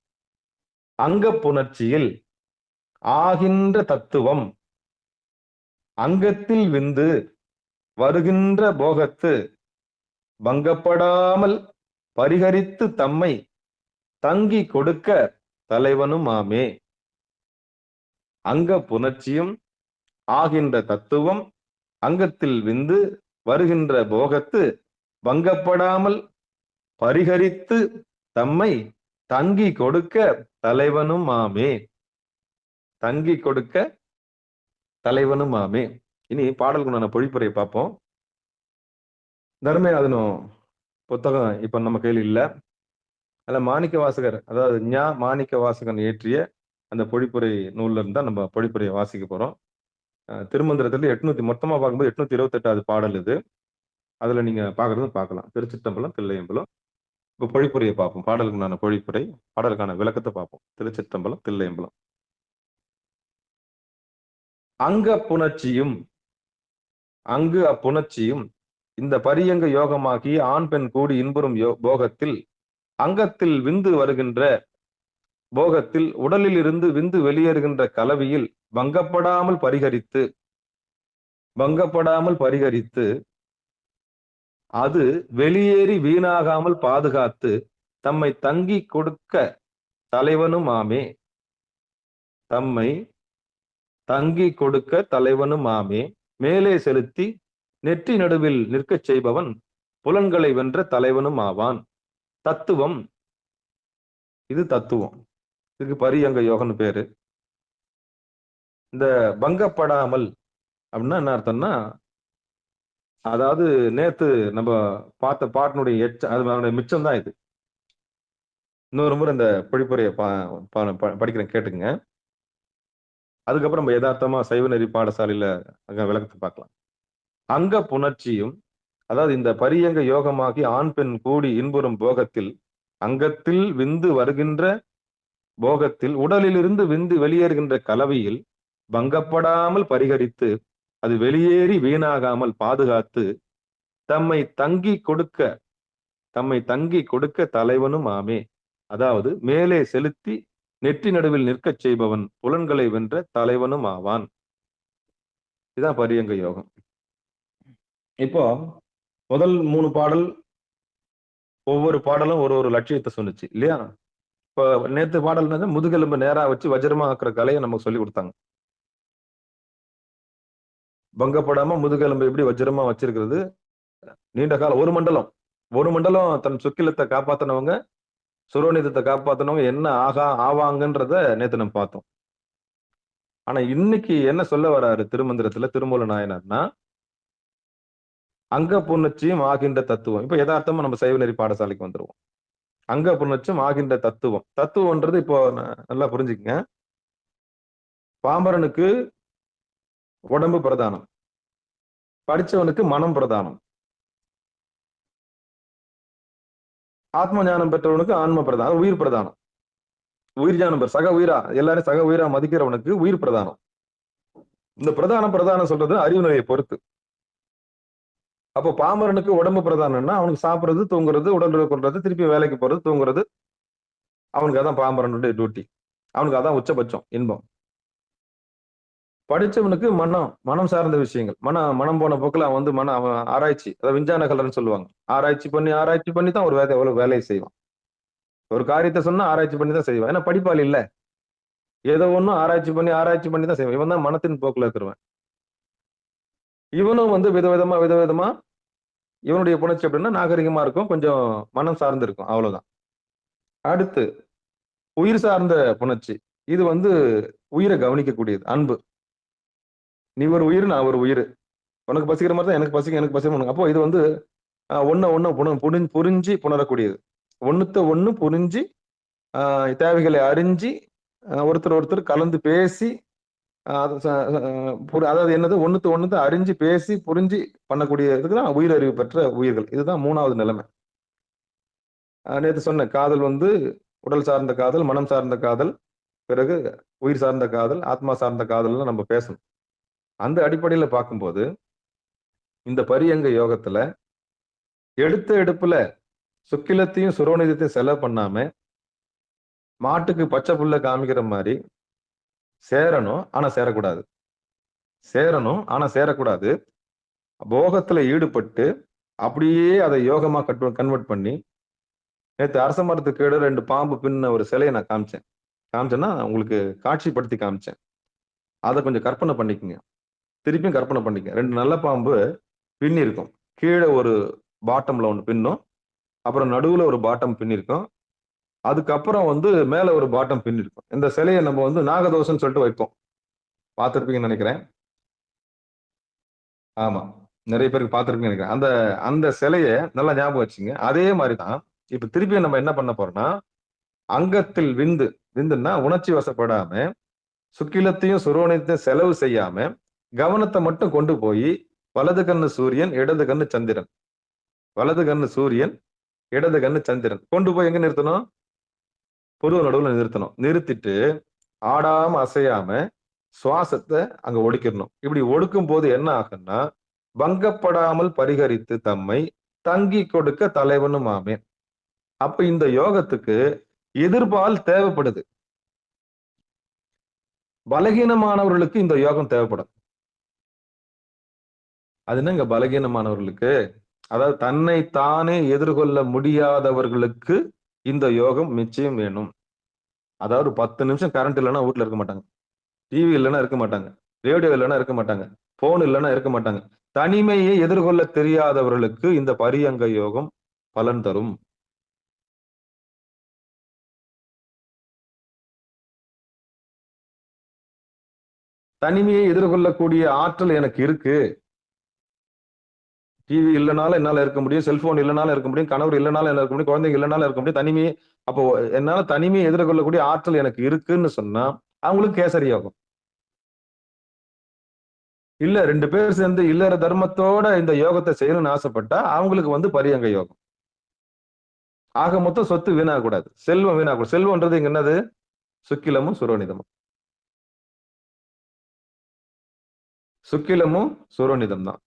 அங்க புணர்ச்சியில் ஆகின்ற தத்துவம் அங்கத்தில் விந்து வருகின்ற போகத்து பங்கப்படாமல் பரிகரித்து தம்மை தங்கி கொடுக்க தலைவனுமாமே. அங்க புணர்ச்சியும் ஆகின்ற தத்துவம் அங்கத்தில் விந்து வருகின்ற போகத்து பங்கப்படாமல் பரிகரித்து தம்மை தங்கி கொடுக்க தலைவனுமாமே. தங்கி கொடுக்க தலைவனுமாமே. இனி பாடலுக்குண்டான பொழிப்புரையை பார்ப்போம். தர்மயாதனம் புத்தகம் இப்ப நம்ம கையில் இல்ல. அதுல மாணிக்க வாசகர், அதாவது மாணிக்க வாசகன் இயற்றிய அந்த பொழிப்புரை நூல்ல இருந்தா நம்ம பொழிப்புரையை வாசிக்க போறோம். திருமந்திரத்துல 800 மொத்தமா பார்க்கும்போது 828வது பாடல் இது. அதுல நீங்க பாக்குறது பார்க்கலாம். திருச்சிற்றம்பலம், தில்லையம்பலம். இப்ப பொழிப்புரையை பார்ப்போம். பாடலுக்குண்டான பொழிப்புரை, பாடலுக்கான விளக்கத்தை பார்ப்போம். திருச்சிற்றம்பலம், தில்லையம்பலம். அங்க புணர்ச்சியும் அங்கு அப்புணர்ச்சியும் இந்த பரியங்க யோகமாகி ஆண் பெண் கூடி இன்புறும் போகத்தில் அங்கத்தில் விந்து வருகின்ற போகத்தில் உடலில் இருந்து விந்து வெளியேறுகின்ற கலவியில் பங்கப்படாமல் பரிகரித்து பங்கப்படாமல் பரிகரித்து அது வெளியேறி வீணாகாமல் பாதுகாத்து தம்மை தங்கி கொடுக்க தலைவனும் ஆமே. தம்மை தங்கி கொடுக்க தலைவனும் ஆமே. மேலே செலுத்தி நெற்றி நடுவில் நிற்கச் செய்பவன் புலன்களை வென்ற தலைவனும் ஆவான். தத்துவம், இது தத்துவம். இதுக்கு பரியங்க யோகம்னு பேரு. இந்த பங்கப்படாமல் அப்படின்னா என்ன அர்த்தம்னா, அதாவது நேத்து நம்ம பார்த்த பாட்டினுடைய அதனுடைய மிச்சம் தான் இது. இன்னொரு முறை இந்த பொழிப்புரையை படிக்கிறேன், கேட்டுங்க. அதுக்கப்புறம் நம்ம யதார்த்தமா சைவ நெறி பாடசாலையில அங்க விளக்கத்தை பார்க்கலாம். அங்க புணர்ச்சியும், அதாவது இந்த பரியங்க யோகமாகி ஆண் பெண் கூடி இன்புறும் போகத்தில் அங்கத்தில் விந்து வருகின்ற போகத்தில் உடலிலிருந்து விந்து வெளியேறுகின்ற கலவையில் பங்கப்படாமல் பரிகரித்து அது வெளியேறி வீணாகாமல் பாதுகாத்து தம்மை தங்கி கொடுக்க தலைவனும் ஆமே. அதாவது மேலே செலுத்தி நெற்றி நடுவில் நிற்கச் செய்பவன் புலன்களை வென்ற தலைவனும் ஆவான். இதுதான் பரியங்க யோகம். இப்போ முதல் 3 பாடல், ஒவ்வொரு பாடலும் ஒரு லட்சியத்தை சொன்னுச்சு இல்லையா? இப்போ நேத்து பாடல் முதுகெலும்பு நேரா வச்சு வஜ்ரமா ஆக்குற கலையை நமக்கு சொல்லி கொடுத்தாங்க. பங்கப்படாம முதுகெலும்பு எப்படி வஜ்ரமா வச்சிருக்கிறது, நீண்ட காலம் ஒரு மண்டலம் தன் சுக்கிலத்தை காப்பாத்தினவங்க, சுரோனிதத்தை காப்பாத்தினவங்க என்ன ஆவாங்கன்றத நேத்து நம்ம பார்த்தோம். ஆனா இன்னைக்கு என்ன சொல்ல வராரு திருமந்திரத்துல திருமூல நாயனார்னா, அங்க புணர்ச்சியும் ஆகின்ற தத்துவம். இப்ப யதார்த்தமா நம்ம சைவ நெறி பாடசாலைக்கு வந்துருவோம். அங்க புணர்ச்சியும் ஆகின்ற தத்துவம்ன்றது இப்போ நல்லா புரிஞ்சுக்கங்க. பாம்பரனுக்கு உடம்பு பிரதானம், படிச்சவனுக்கு மனம் பிரதானம், ஆத்ம ஞானம் பெற்றவனுக்கு ஆன்ம பிரதானம், உயிர் பிரதானம். உயிர் ஞானம் சக உயிரா, எல்லாரும் சக உயிரா மதிக்கிறவனுக்கு உயிர் பிரதானம். இந்த பிரதானம் சொல்றது அறிவு நிலையை பொறுத்து. அப்போ பாமரனுக்கு உடம்பு பிரதானம்னா அவனுக்கு சாப்பிடுறது, தூங்குறது, உடல் கொள்றது, திருப்பி வேலைக்கு போறது, தூங்குறது, அவனுக்கு அதான் பாமரனுடைய டியூட்டி. அவனுக்கு அதான் உச்சபட்சம் இன்பம். படிச்சவனுக்கு மனம் சார்ந்த விஷயங்கள், மனம் போன போக்குல அவன் அவன் ஆராய்ச்சி, அதாவது விஞ்ஞான கலர்னு சொல்லுவாங்க. ஆராய்ச்சி பண்ணி தான் ஒரு வேலையை செய்வான். ஒரு காரியத்தை சொன்னா ஆராய்ச்சி பண்ணி தான் செய்வான். ஏன்னா படிப்பாளி இல்ல, ஏதோ ஒன்னும் ஆராய்ச்சி பண்ணி தான் செய்வான். இவன் தான் மனத்தின் போக்குல இருக்கிறவன். இவனும் விதவிதமா இவனுடைய புணர்ச்சி அப்படின்னா நாகரிகமா இருக்கும், கொஞ்சம் மனம் சார்ந்து இருக்கும், அவ்வளவுதான். அடுத்து உயிர் சார்ந்த புணர்ச்சி. இது உயிரை கவனிக்கக்கூடியது, அன்பு. நீ ஒரு உயிர், நான் ஒரு உயிர், உனக்கு பசிக்கிற மாதிரி தான் எனக்கு பசிக்கும். அப்போ இது ஒன்னு புரிஞ்சு புணரக்கூடியது. ஒண்ணு புரிஞ்சு தேவைகளை அறிஞ்சு ஒருத்தர் கலந்து பேசி, அதாவது என்னது ஒண்ணுத்து அறிஞ்சு பேசி புரிஞ்சு பண்ணக்கூடியதுக்கு தான் உயிரறிவு பெற்ற உயிர்கள். இதுதான் 3வது நிலைமை. நேற்று சொன்ன காதல் உடல் சார்ந்த காதல், மனம் சார்ந்த காதல், பிறகு உயிர் சார்ந்த காதல், ஆத்மா சார்ந்த காதல்னு நம்ம பேசணும். அந்த அடிப்படையில பார்க்கும்போது இந்த பரியங்க யோகத்துல எடுப்புல சுக்கிலத்தையும் சுரோனிதத்தையும் செலவு பண்ணாம மாட்டுக்கு பச்சை புல்ல காமிக்கிற மாதிரி சேரணும், ஆனா சேரக்கூடாது. போகத்துல ஈடுபட்டு அப்படியே அதை யோகமா கன்வெர்ட் பண்ணி, நேற்று அரச மரத்துக்கு கீழே 2 பாம்பு பின்ன ஒரு சிலையை நான் காமிச்சேன்னா உங்களுக்கு காட்சிப்படுத்தி காமிச்சேன். அதை கொஞ்சம் கற்பனை பண்ணிக்கங்க, திருப்பியும் கற்பனை பண்ணிக்க. 2 நல்ல பாம்பு பின்னி இருக்கும், கீழே ஒரு பாட்டம்ல ஒன்று பின்னும், அப்புறம் நடுவுல ஒரு பாட்டம் பின்னிருக்கும், அதுக்கப்புறம் மேல ஒரு பாட்டம் பின்னிருக்கும். இந்த சிலையை நம்ம நாகதோஷம்னு சொல்லிட்டு வைப்போம், பார்த்துருப்பீங்கன்னு நினைக்கிறேன். ஆமா, நிறைய பேருக்கு பார்த்துருப்பீங்கன்னு நினைக்கிறேன். அந்த சிலையை நல்லா ஞாபகம் வச்சுங்க. அதே மாதிரிதான் இப்ப திருப்பியும் நம்ம என்ன பண்ண போறோம்னா, அங்கத்தில் விந்துன்னா உணர்ச்சி வசப்படாம, சுக்கிலத்தையும் சுரோனியத்தையும் செலவு செய்யாம கவனத்தை மட்டும் கொண்டு போய் வலது கண்ணு சூரியன், இடது கண்ணு சந்திரன், வலது கண்ணு சூரியன், இடது கண்ணு சந்திரன் கொண்டு போய் எங்க நிறுத்தணும்? புருவ நடுவுல நிறுத்தணும். நிறுத்திட்டு ஆடாம அசையாம சுவாசத்தை அங்க ஒடுக்கிடணும். இப்படி ஒடுக்கும் போது என்ன ஆகுன்னா, பங்கப்படாமல் பரிகரித்து தம்மை தங்கி கொடுக்க தலைவனும் ஆமே. அப்ப இந்த யோகத்துக்கு எதிர்பால் தேவைப்படுது. பலகீனமானவர்களுக்கு இந்த யோகம் தேவைப்படும். அது என்னங்க பலகீனமானவர்களுக்கு? அதாவது தன்னை தானே எதிர்கொள்ள முடியாதவர்களுக்கு இந்த யோகம் நிச்சயம் வேணும். அதாவது 10 நிமிஷம் கரண்ட் இல்லைன்னா வீட்ல இருக்க மாட்டாங்க. டிவி இல்லைன்னா இருக்க மாட்டாங்க. ரேடியோ இல்லைன்னா இருக்க மாட்டாங்க. போன் இல்லைன்னா இருக்க மாட்டாங்க. தனிமையை எதிர்கொள்ள தெரியாதவர்களுக்கு இந்த பரியங்க யோகம் பலன் தரும். தனிமையை எதிர்கொள்ளக்கூடிய ஆற்றல் எனக்கு இருக்கு. டிவி இல்லைனாலும் என்னால இருக்க முடியும், செல்போன் இல்லைனாலும் இருக்க முடியும், கணவர் இல்லைனாலும் என்னால இருக்க முடியும், குழந்தைங்க இல்லைனாலும் இருக்க முடியும். தனிமையை அப்போ என்னால தனிமையை எதிர்கொள்ளக்கூடிய ஆற்றல் எனக்கு இருக்குன்னு சொன்னா அவங்களுக்கு கேசரி யோகம். இல்ல 2 பேர் சேர்ந்து இல்லற தர்மத்தோட இந்த யோகத்தை செய்யணும்னு ஆசைப்பட்டா அவங்களுக்கு வந்து பரியங்க யோகம். ஆக மொத்தம் சொத்து வீணாகக்கூடாது, செல்வம் வீணாகக்கூடாது. செல்வம்ன்றது இங்க என்னது? சுக்கிலமும் சுரோனிதமும். சுக்கிலமும் சுரோனிதம் தான்.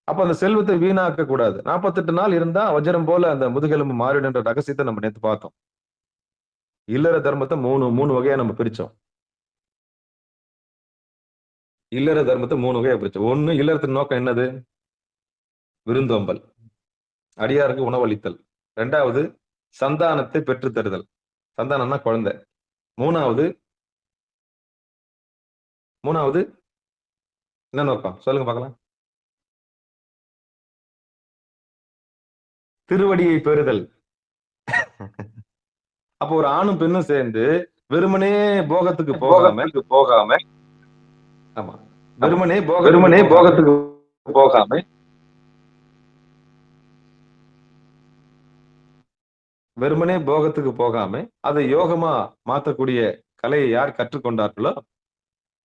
அப்ப அந்த செல்வத்தை வீணாக்க கூடாது. 48 நாள் இருந்தா வஜ்ரம் போல அந்த முதுகெலும்பு மாறிடுன்ற ரகசியத்தை நம்ம நேத்து பார்த்தோம். இல்லற தர்மத்தை மூணு வகையா நம்ம பிரிச்சோம். இல்லற தர்மத்தை 3 வகையா பிரிச்சோம். 1 இல்லறத்தின் நோக்கம் என்னது? விருந்தோம்பல், அடியாருக்கு உணவளித்தல். 2வது சந்தானத்தை பெற்றுத் தருதல். சந்தானம்னா குழந்தை. 3வது என்ன நோக்கம் சொல்லுங்க பார்க்கலாம்? திருவடியை பெறுதல். அப்ப ஒரு ஆணும் பெண்ணும் சேர்ந்து வெறுமனே போகத்துக்கு போகாம ஆமா வெறுமனே போகத்துக்கு போகாம அதை யோகமா மாத்தக்கூடிய கலையை யார் கற்றுக்கொண்டார்களோ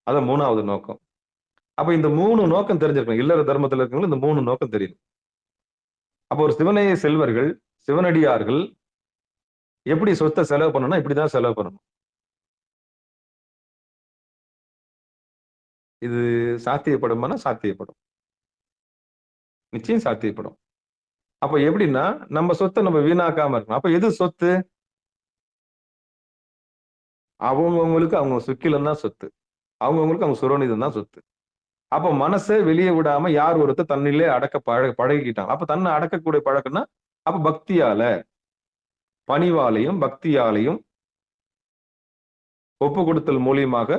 அது 3வது நோக்கம். அப்ப இந்த 3 நோக்கம் தெரிஞ்சிருக்கணும். இல்லற தர்மத்துல இருக்கவங்க இந்த 3 நோக்கம் தெரியும். அப்போ ஒரு சிவனைய செல்வர்கள், சிவனடியார்கள் எப்படி சொத்தை செலவு பண்ணணும்னா இப்படிதான் செலவு பண்ணணும். இது சாத்தியப்படுமானா சாத்தியப்படும், நிச்சயம் சாத்தியப்படும். அப்ப எப்படின்னா நம்ம சொத்தை நம்ம வீணாக்காம இருக்கணும். அப்ப எது சொத்து? அவங்கவுங்களுக்கு அவங்க சுக்கிலம் தான் சொத்து, அவங்கவுங்களுக்கு அவங்க சுரோனிதம் தான் சொத்து. அப்ப மனசை வெளியே விடாம யார் ஒருத்தர் தன்னிலே அடக்க பழகிக்கிட்டாங்க. அப்ப தன்னை அடக்கக்கூடிய பழக்கம்னா அப்ப பக்தியால, பணிவாலையும் பக்தியாலையும் ஒப்பு கொடுத்தல் மூலியமாக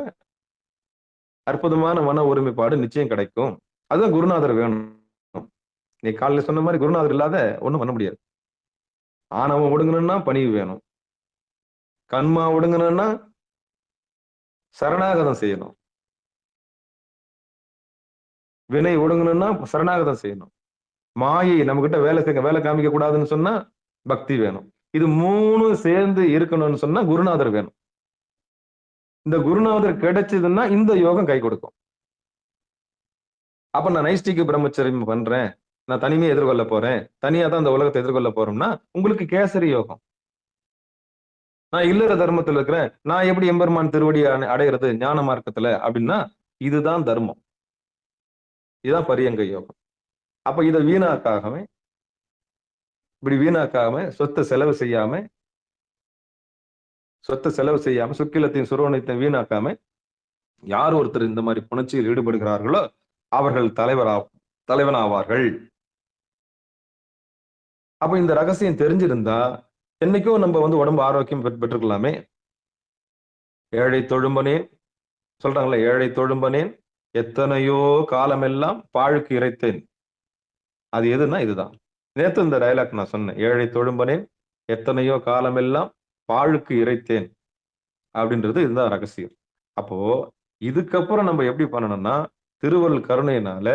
அற்புதமான மன ஒருமைப்பாடு நிச்சயம் கிடைக்கும். அதுதான் குருநாதர் வேணும். நீ காலையில சொன்ன மாதிரி குருநாதர் இல்லாத ஒண்ணும் பண்ண முடியாது. ஆணவம் ஒடுங்கணும்னா பணிவு வேணும், கண்மா ஒடுங்கணும்னா சரணாகதம் செய்யணும், வினை ஒடுங்கணும்னா சரணாகதம் செய்யணும், மாயை நம்ம கிட்ட வேலை காமிக்க கூடாதுன்னு சொன்னா பக்தி வேணும். இது 3 சேர்ந்து இருக்கணும்னு சொன்னா குருநாதர் வேணும். இந்த குருநாதர் கிடைச்சதுன்னா இந்த யோகம் கை கொடுக்கும். அப்ப நான் நைஷ்டிக பிரம்மச்சரியம் பண்றேன், நான் தனிமையை எதிர்கொள்ள போறேன், தனியா தான் இந்த உலகத்தை எதிர்கொள்ள போறோம்னா உங்களுக்கு கேசரி யோகம். நான் இல்லற தர்மத்துல இருக்கிறேன், நான் எப்படி எம்பெருமான் திருவடி அடைகிறது ஞான மார்க்கத்துல அப்படின்னா இதுதான் தர்மம், இதுதான் பரியங்க யோகம். அப்ப இதை வீணாக்காம சொத்தை செலவு செய்யாம சுக்கிலத்தையும் சுரோனத்தையும் வீணாக்காம யார் ஒருத்தர் இந்த மாதிரி புணர்ச்சியில் ஈடுபடுகிறார்களோ அவர்கள் தலைவனாவார்கள். அப்ப இந்த ரகசியம் தெரிஞ்சிருந்தா என்னைக்கோ நம்ம வந்து உடம்பு ஆரோக்கியம் பெற்றுக்கலாமே. ஏழை தொழும்பனேன் சொல்றாங்களே, ஏழை தொழும்பனேன் எத்தனையோ காலமெல்லாம் பாழுக்கு இறைத்தேன். அது எதுன்னா இதுதான். நேத்து இந்த டயலாக் நான் சொன்னேன், ஏழை தொழும்பனேன் எத்தனையோ காலமெல்லாம் பாழுக்கு இறைத்தேன் அப்படின்றது இதுதான் ரகசியம். அப்போ இதுக்கப்புறம் நம்ம எப்படி பண்ணணும்னா திருவருள் கருணையினால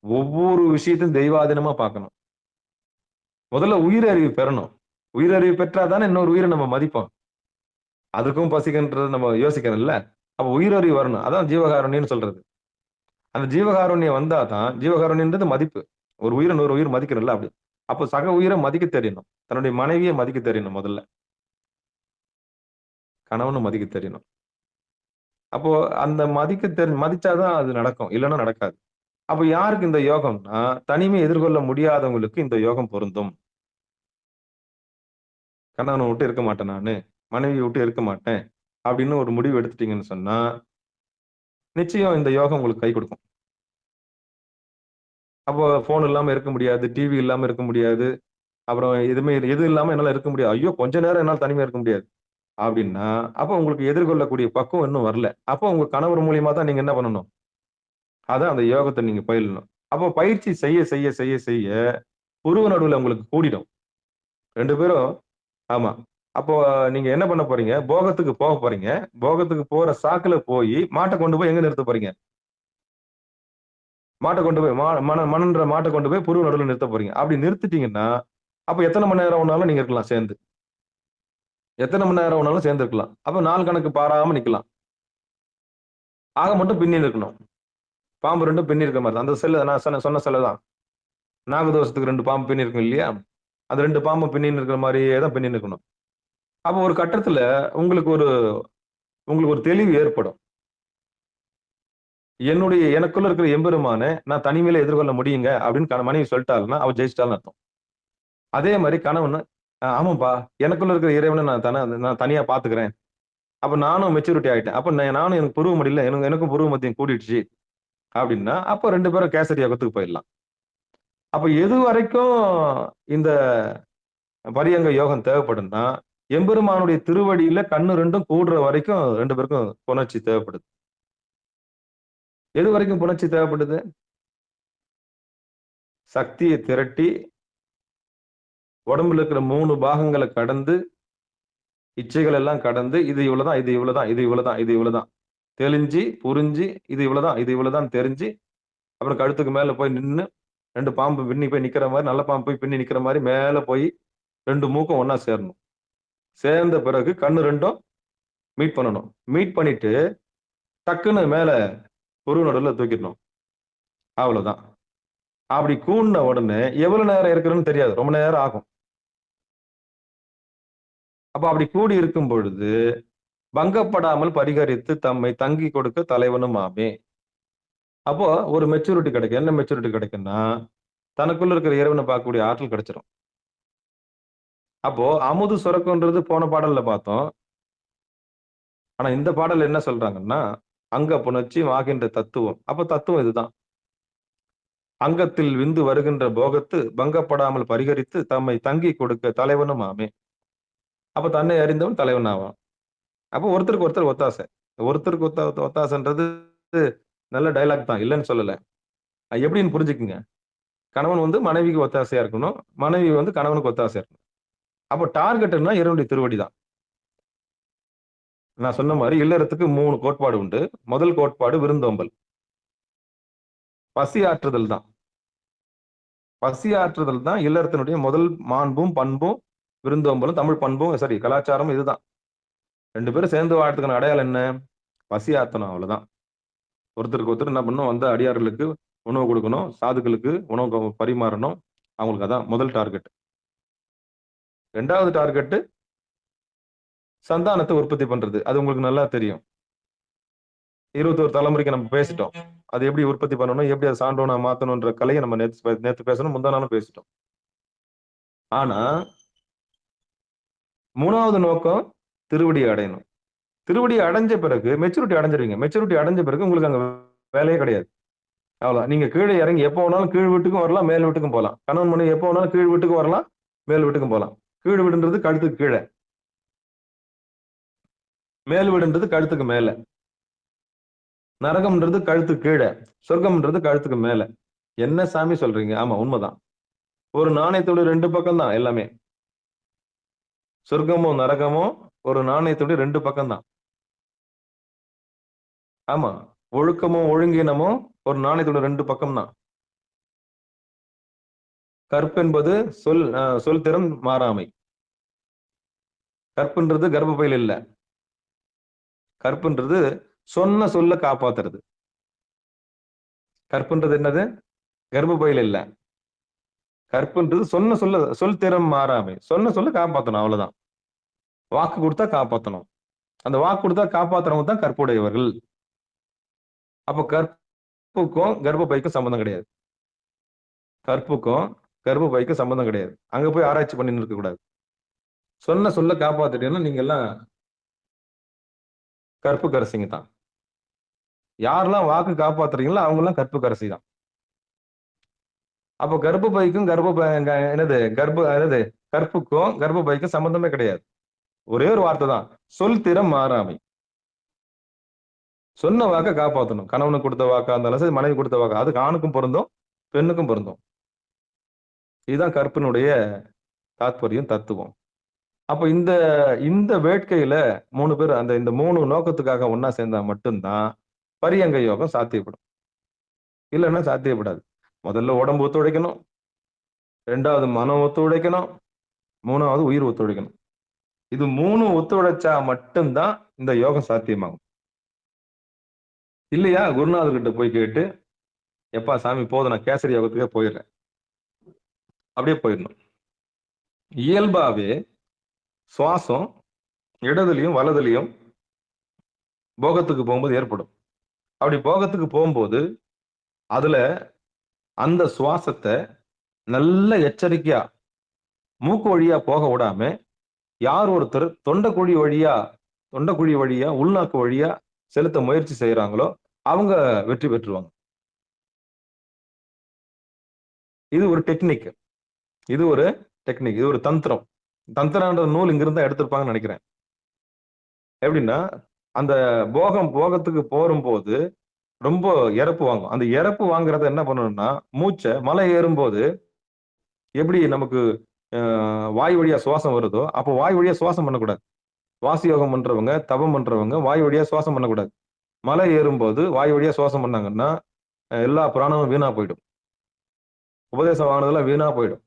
ஒவ்வொரு விஷயத்தையும் தெய்வாதீனமா பார்க்கணும். முதல்ல உயிரறிவு பெறணும். உயிரறிவு பெற்றாதானே இன்னொரு உயிரை நம்ம மதிப்போம். அதுக்கும் பசிக்கின்றது நம்ம யோசிக்கிறோம்ல. அப்ப உயிரறிவு வரணும். அதான் ஜீவகாருண்யம்னு சொல்றது. அந்த ஜீவகாருண்யம் வந்தாதான், ஜீவகாருண்யன்றது மதிப்பு. ஒரு உயிரை இன்னொரு உயிர் மதிக்கிறோம்ல அப்படி. அப்போ சக உயிரை மதிக்க தெரியணும். தன்னுடைய மனைவியை மதிக்க தெரியணும், முதல்ல கணவனை மதிக்க தெரியணும். அப்போ அந்த மதிச்சாதான் அது நடக்கும், இல்லைன்னா நடக்காது. அப்ப யாருக்கு இந்த யோகம்னா தனிமை எதிர்கொள்ள முடியாதவங்களுக்கு இந்த யோகம் பொருந்தும். கணவனை விட்டு இருக்க மாட்டேன், நானு மனைவியை விட்டு இருக்க மாட்டேன் அப்படின்னு ஒரு முடிவு எடுத்துட்டீங்கன்னு சொன்னா நிச்சயம் இந்த யோகம் உங்களுக்கு கை கொடுக்கும். அப்போ போன் இல்லாம இருக்க முடியாது, டிவி இல்லாம இருக்க முடியாது, அப்புறம் எது இல்லாம என்னால இருக்க முடியாது. ஐயோ கொஞ்ச நேரம் என்னால தனிமையா இருக்க முடியாது அப்படின்னா, அப்ப உங்களுக்கு எதிர்கொள்ளக்கூடிய பக்குவம் இன்னும் வரல. அப்போ உங்க கணவர் மூலியமா தான் நீங்க என்ன பண்ணணும்? அதான் அந்த யோகத்தை நீங்க பயிலணும். அப்போ பயிற்சி செய்ய செய்ய செய்ய செய்ய புருவ நடுவுல உங்களுக்கு கூடிடும். 2 பேரும் ஆமா. அப்போ நீங்க என்ன பண்ண போறீங்க? போகத்துக்கு போக போறீங்க. போகத்துக்கு போற சாக்குல போயி மாட்ட கொண்டு போய் எங்க நிறுத்த போறீங்க? மாட்ட கொண்டு போய் மனன்ற மாட்ட கொண்டு போய் புருவ நடுவுல நிறுத்த போறீங்க. அப்படி நிறுத்திட்டீங்கன்னா, அப்ப எத்தன மணி நேரம் வேணாலும் நீங்க இருக்கலாம் சேர்ந்து. எத்தன மணி நேரம் வேணாலும் சேர்ந்து இருக்கலாம். அப்ப நாள் கணக்கு பாராம நிக்கலாம். ஆக மட்டும் பின்னி இருக்கணும். பாம்பு 2ம் பின்னி இருக்க மாரி தான். அந்த செல்ல நான் சொன்ன செல்ல தான். நாகதோஷத்துக்கு 2 பாம்பு பின்னி இருக்கும் இல்லையா? அந்த 2 பாம்பும் பின்னின்னு இருக்கிற மாரியே தான் பின்னின்னு இருக்கணும். அப்ப ஒரு கட்டத்துல உங்களுக்கு ஒரு உங்களுக்கு ஒரு தெளிவு ஏற்படும். எனக்குள்ள இருக்கிற எம்பெருமான நான் தனிமையில எதிர்கொள்ள முடியுங்க அப்படின்னு மனைவி சொல்லிட்டாள்னா, அவ ஜெயிச்சிட்டாள்னு அர்த்தம். அதே மாரி கணவன், ஆமாப்பா எனக்குள்ள இருக்கிற இறைவனை நான் தனியா பாத்துக்கிறேன். அப்ப நானும் மெச்சூரிட்டி ஆயிட்டேன். அப்ப நானும் எனக்கு புருவ மடியில எனக்கும் புருவ மத்தியம் கூடிடுச்சு அப்படின்னா, அப்ப 2 பேரும் கேசரி யோகத்துக்கு போயிடலாம். அப்ப எது வரைக்கும் இந்த பரியங்க யோகம் தேவைப்படும்னா, எம்பெருமானுடைய திருவடியில கண்ணு 2ம் கூடுற வரைக்கும் 2 பேருக்கும் புணர்ச்சி தேவைப்படுது. எது வரைக்கும் புணர்ச்சி தேவைப்படுது? சக்தியை திரட்டி உடம்புல இருக்கிற 3 பாகங்களை கடந்து, இச்சைகள் எல்லாம் கடந்து, இது இவ்வளவுதான், இது இவ்வளவுதான், இது இவ்வளவுதான், இது இவ்வளவுதான் தெளிஞ்சு, புரிஞ்சு, இது இவ்வளவுதான், இது இவ்வளவுதான் தெரிஞ்சு, அப்புறம் கழுத்துக்கு மேல போய் நின்னு 2 பாம்பு பின்னி போய் நிக்கிற மாதிரி, நல்ல பாம்பு போய் பின்னி நிக்கிற மாதிரி மேல போய் 2 மூக்கும் ஒண்ணா சேரணும். சேர்ந்த பிறகு கண்ணு 2ம் மீட் பண்ணணும். மீட் பண்ணிட்டு டக்குன்னு மேல புருவ நடுவுல தூக்கிடணும். அவ்வளவுதான். அப்படி கூடின உடனே எவ்வளவு நேரம் இருக்கிறன்னு தெரியாது. ரொம்ப நேரம் ஆகும். அப்ப அப்படி கூடி இருக்கும் பொழுது பங்கப்படாமல் பரிகரித்து தம்மை தங்கி கொடுக்க தலைவனும் ஆமே. அப்போ ஒரு மெச்சூரிட்டி கிடைக்கும். என்ன மெச்சூரிட்டி கிடைக்கும்னா, தனக்குள்ள இருக்கிற இறைவனை பார்க்கக்கூடிய ஆற்றல் கிடைச்சிரும். அப்போ அமுது சுரக்குன்றது போன பாடல்ல பார்த்தோம். ஆனா இந்த பாடல் என்ன சொல்றாங்கன்னா, அங்க புணர்ச்சி ஆகின்ற தத்துவம். அப்ப தத்துவம் இதுதான். அங்கத்தில் விந்து வருகின்ற போகத்து பங்கப்படாமல் பரிகரித்து தம்மை தங்கி கொடுக்க தலைவனும் ஆமே. அப்ப தன்னை அறிந்தவன் தலைவன் ஆவான். அப்போ ஒருத்தருக்கு ஒருத்தர் ஒத்தாசை. ஒருத்தருக்கு ஒத்தாசைன்றது நல்ல டயலாக் தான், இல்லைன்னு சொல்லல. எப்படின்னு புரிஞ்சுக்குங்க. கணவன் மனைவிக்கு ஒத்தாசையா இருக்கணும், மனைவி கணவனுக்கு ஒத்தாசையா இருக்கணும். அப்போ டார்கெட்னா இறைவனுடைய திருவடி தான். நான் சொன்ன மாதிரி இல்லறத்துக்கு 3 கோட்பாடு உண்டு. முதல் கோட்பாடு விருந்தோம்பல். பசி ஆற்றுதல் தான். பசி ஆற்றுதல் தான் இல்லறத்தினுடைய முதல் மாண்பும் பண்பும். விருந்தோம்பலும் தமிழ் பண்பும் சரி கலாச்சாரம் இதுதான். 2 பேரும் சேர்ந்து வாழ்றதுக்கான அடையாளம் என்ன? பசி ஆத்தணும், அவ்வளவுதான். ஒருத்தருக்கு ஒருத்தர் என்ன பண்ணணும், வந்த அடியார்களுக்கு உணவு கொடுக்கணும், சாதுக்களுக்கு உணவு பரிமாறணும். அவங்களுக்கு அதான் முதல் டார்கெட். 2வது டார்கெட் சந்தானத்தை உற்பத்தி பண்றது. அது உங்களுக்கு நல்லா தெரியும். 21 தலைமுறைக்கு நம்ம பேசிட்டோம். அது எப்படி உற்பத்தி பண்ணணும், எப்படி அதை சான்றோனா மாத்தணும்ன்ற கலையை நம்ம நேத்து பேசணும், முந்தா நாளும் பேசிட்டோம். ஆனா 3வது நோக்கம் திருவடியை அடையணும். திருவடியை அடைஞ்ச பிறகு மெச்சூரிட்டி அடைஞ்சிருவீங்க. மெச்சூரிட்டி அடைஞ்ச பிறகு உங்களுக்கு அங்க வேலையே கிடையாது. அவ்வளவு. நீங்க கீழே இறங்கி எப்போ வேணாலும் கீழ் வீட்டுக்கும் வரலாம், மேல் வீட்டுக்கும் போகலாம். கணவன் மனைவி எப்போ வேணாலும் கீழ் வீட்டுக்கும் வரலாம், மேல் வீட்டுக்கும் போகலாம். கீழ் வீடுன்றது கழுத்துக்கு கீழே, மேல் வீடுன்றது கழுத்துக்கு மேல. நரகம்ன்றது கழுத்துக்கு கீழே, சொர்க்கம்ன்றது கழுத்துக்கு மேல. என்ன சாமி சொல்றீங்க? ஆமா, உண்மைதான். ஒரு நாணயத்தோட 2 பக்கம் தான் எல்லாமே. சொர்க்கமும் நரகமும் ஒரு நாணயத்தோட 2 பக்கம் தான். ஆமா, ஒழுக்கமும் ஒழுங்கினமும் ஒரு நாணயத்தோட 2 பக்கம் தான். கற்பென்பது சொல் திறன் மாறாமை. கற்புன்றது கர்ப்பப்பையில் இல்ல. கற்புன்றது சொன்ன சொல்ல காப்பாத்துறது. கற்புன்றது என்னது? கர்ப்பப்பையில் இல்ல. கற்புன்றது சொல் திறம் மாறாமை. சொன்ன சொல்ல காப்பாத்தணும், அவ்வளவுதான். வாக்கு கொடுத்தா காப்பாத்தணும். அந்த வாக்கு கொடுத்தா காப்பாத்துறவங்க தான் கற்புடையவர்கள். அப்ப கற்புக்கும் கர்ப்பப்பைக்கும் சம்பந்தம் கிடையாது. கற்புக்கும் கர்ப்பப்பைக்கும் சம்பந்தம் கிடையாது. அங்க போய் ஆராய்ச்சி பண்ணி இருக்க கூடாது. சொன்ன சொல்ல காப்பாத்திட்டீங்கன்னா நீங்க எல்லாம் கற்புக்கரசிங்க தான். யாரெல்லாம் வாக்கு காப்பாத்துறீங்களோ அவங்க எல்லாம் கற்புக்கரசி தான். அப்போ கர்ப்பப்பைக்கும் கற்புக்கும் கர்ப்பப்பைக்கும் சம்பந்தமே கிடையாது. ஒரே ஒரு வார்த்தை தான், சொல் திறம் மாறாமை. சொன்ன வாக்க காப்பாற்றணும். கணவனுக்கு கொடுத்த வாக்கா இருந்தாலும் சரி, மனைவி கொடுத்த வாக்கா, அதுக்கு ஆணுக்கும் பொருந்தும், பெண்ணுக்கும் பொருந்தும். இதுதான் கற்பினுடைய தாத்பரியம், தத்துவம். அப்ப இந்த இந்த வேட்கையில 3 பேர் இந்த 3 நோக்கத்துக்காக ஒன்னா சேர்ந்தா மட்டும்தான் பரியங்க யோகம் சாத்தியப்படும். இல்லைன்னா சாத்தியப்படாது. முதல்ல உடம்பு ஒத்துழைக்கணும், 2வது மனம் ஒத்துழைக்கணும், 3வது உயிர் ஒத்துழைக்கணும். இது 3 ஒத்துழைச்சா மட்டும்தான் இந்த யோகம் சாத்தியமாகும். இல்லையா குருநாதர் கிட்ட போய் கேட்டு, எப்பா சாமி போதும், நான் கேசரி யோகத்துக்கே போயிடுறேன், அப்படியே போயிடணும். இயல்பாவே சுவாசம் இடதுலயும் வலதுலயும் போகத்துக்கு போகும்போது ஏற்படும். அப்படி போகத்துக்கு போகும்போது அதுல அந்த சுவாசத்தை நல்ல எச்சரிக்கையா மூக்கு வழியா போக விடாம யார் ஒருத்தர் தொண்டைக்குழி வழியா உள்நாக்கு வழியா செலுத்த முயற்சி செய்யறாங்களோ அவங்க வெற்றி பெற்றுவாங்க. இது ஒரு டெக்னிக், இது ஒரு தந்திரம். தந்திரன்ற நூல் இங்கிருந்தா எடுத்திருப்பாங்கன்னு நினைக்கிறேன். எப்படின்னா, அந்த போகத்துக்கு போகும்போது ரொம்ப இறப்பு வாங்கும். அந்த இறப்பு வாங்குறத என்ன பண்ணணும்னா, மூச்சை மலை ஏறும்போது எப்படி நமக்கு வாய் வழியா சுவாசம் வருதோ, அப்போ வாய் வழியா சுவாசம் பண்ணக்கூடாது. வாசி யோகம் பண்றவங்க, தபம் பண்றவங்க வாய் வழியா சுவாசம் பண்ணக்கூடாது. மலை ஏறும்போது வாய் வழியா சுவாசம் பண்ணாங்கன்னா எல்லா பிராணமும் வீணா போயிடும். உபதேசம் வாங்கினதெல்லாம் வீணா போயிடும்.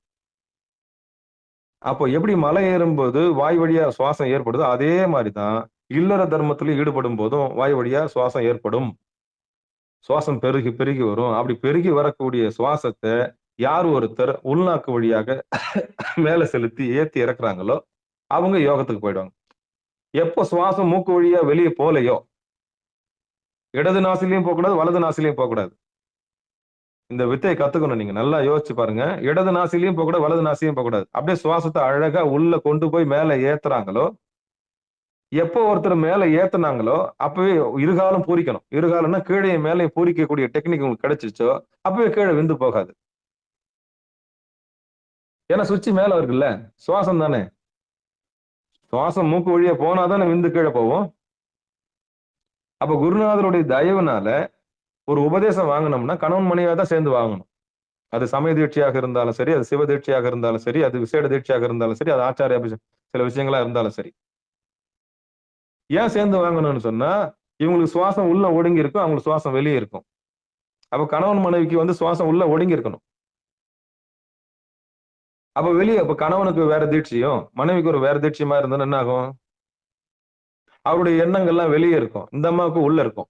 அப்போ எப்படி மலை ஏறும்போது வாய் வழியா சுவாசம் ஏற்படுதோ, அதே மாதிரிதான் இல்லற தர்மத்துல ஈடுபடும் போதும் வாய் வழியா சுவாசம் ஏற்படும். சுவாசம் பெருகி பெருகி வரும். அப்படி பெருகி வரக்கூடிய சுவாசத்தை யார் ஒருத்தர் உள்நாக்கு வழியாக மேல செலுத்தி ஏத்தி இறக்குறாங்களோ அவங்க யோகத்துக்கு போயிடுவாங்க. எப்போ சுவாசம் மூக்கு வழியா வெளியே போலையோ, இடது நாசிலையும் போகக்கூடாது, வலது நாசிலையும் போகக்கூடாது. இந்த வித்தையை கத்துக்கணும். நீங்க நல்லா யோசிச்சு பாருங்க. இடது நாசிலையும் போகக்கூடாது, வலது நாசிலையும் போகக்கூடாது. அப்படியே சுவாசத்தை அழகா உள்ள கொண்டு போய் மேல ஏத்துறாங்களோ, எப்போ ஒருத்தர் மேல ஏத்துனாங்களோ அப்பவே இருகாலம் பூரிக்கணும். இருகாலம்னா கீழே மேலே பூரிக்கக்கூடிய டெக்னிக் உங்களுக்கு கிடைச்சிச்சோ அப்பவே கீழே விந்து போகாது. ஏன்னா சுவிட்ச் மேல இருக்குல்ல, சுவாசம் தானே. சுவாசம் மூக்கு வழியா போனாதானே விந்து கீழே போவோம். அப்ப குருநாதருடைய தயவுனால ஒரு உபதேசம் வாங்கினோம்னா கணவன் மனைவியா தான் சேர்ந்து வாங்கணும். அது சமய தீட்சையாக இருந்தாலும் சரி, அது சிவ தீட்சையாக இருந்தாலும் சரி, அது விசேட தீட்சையாக இருந்தாலும் சரி, அது ஆச்சாரிய சில விஷயங்களா இருந்தாலும் சரி. ஏன் சேர்ந்து வாங்கணும்னு சொன்னா, இவங்களுக்கு சுவாசம் உள்ள ஒடுங்கி இருக்கும், அவங்களுக்கு சுவாசம் வெளியே இருக்கும். அப்ப கணவன் மனைவிக்கு சுவாசம் உள்ள ஒடுங்கி இருக்கணும். அப்ப கணவனுக்கு வேற தீட்சையும் மனைவிக்கு ஒரு வேற தீட்சையுமா இருந்தா என்ன ஆகும்? அவருடைய எண்ணங்கள்லாம் வெளியே இருக்கும், இந்த அம்மாவுக்கு உள்ள இருக்கும்.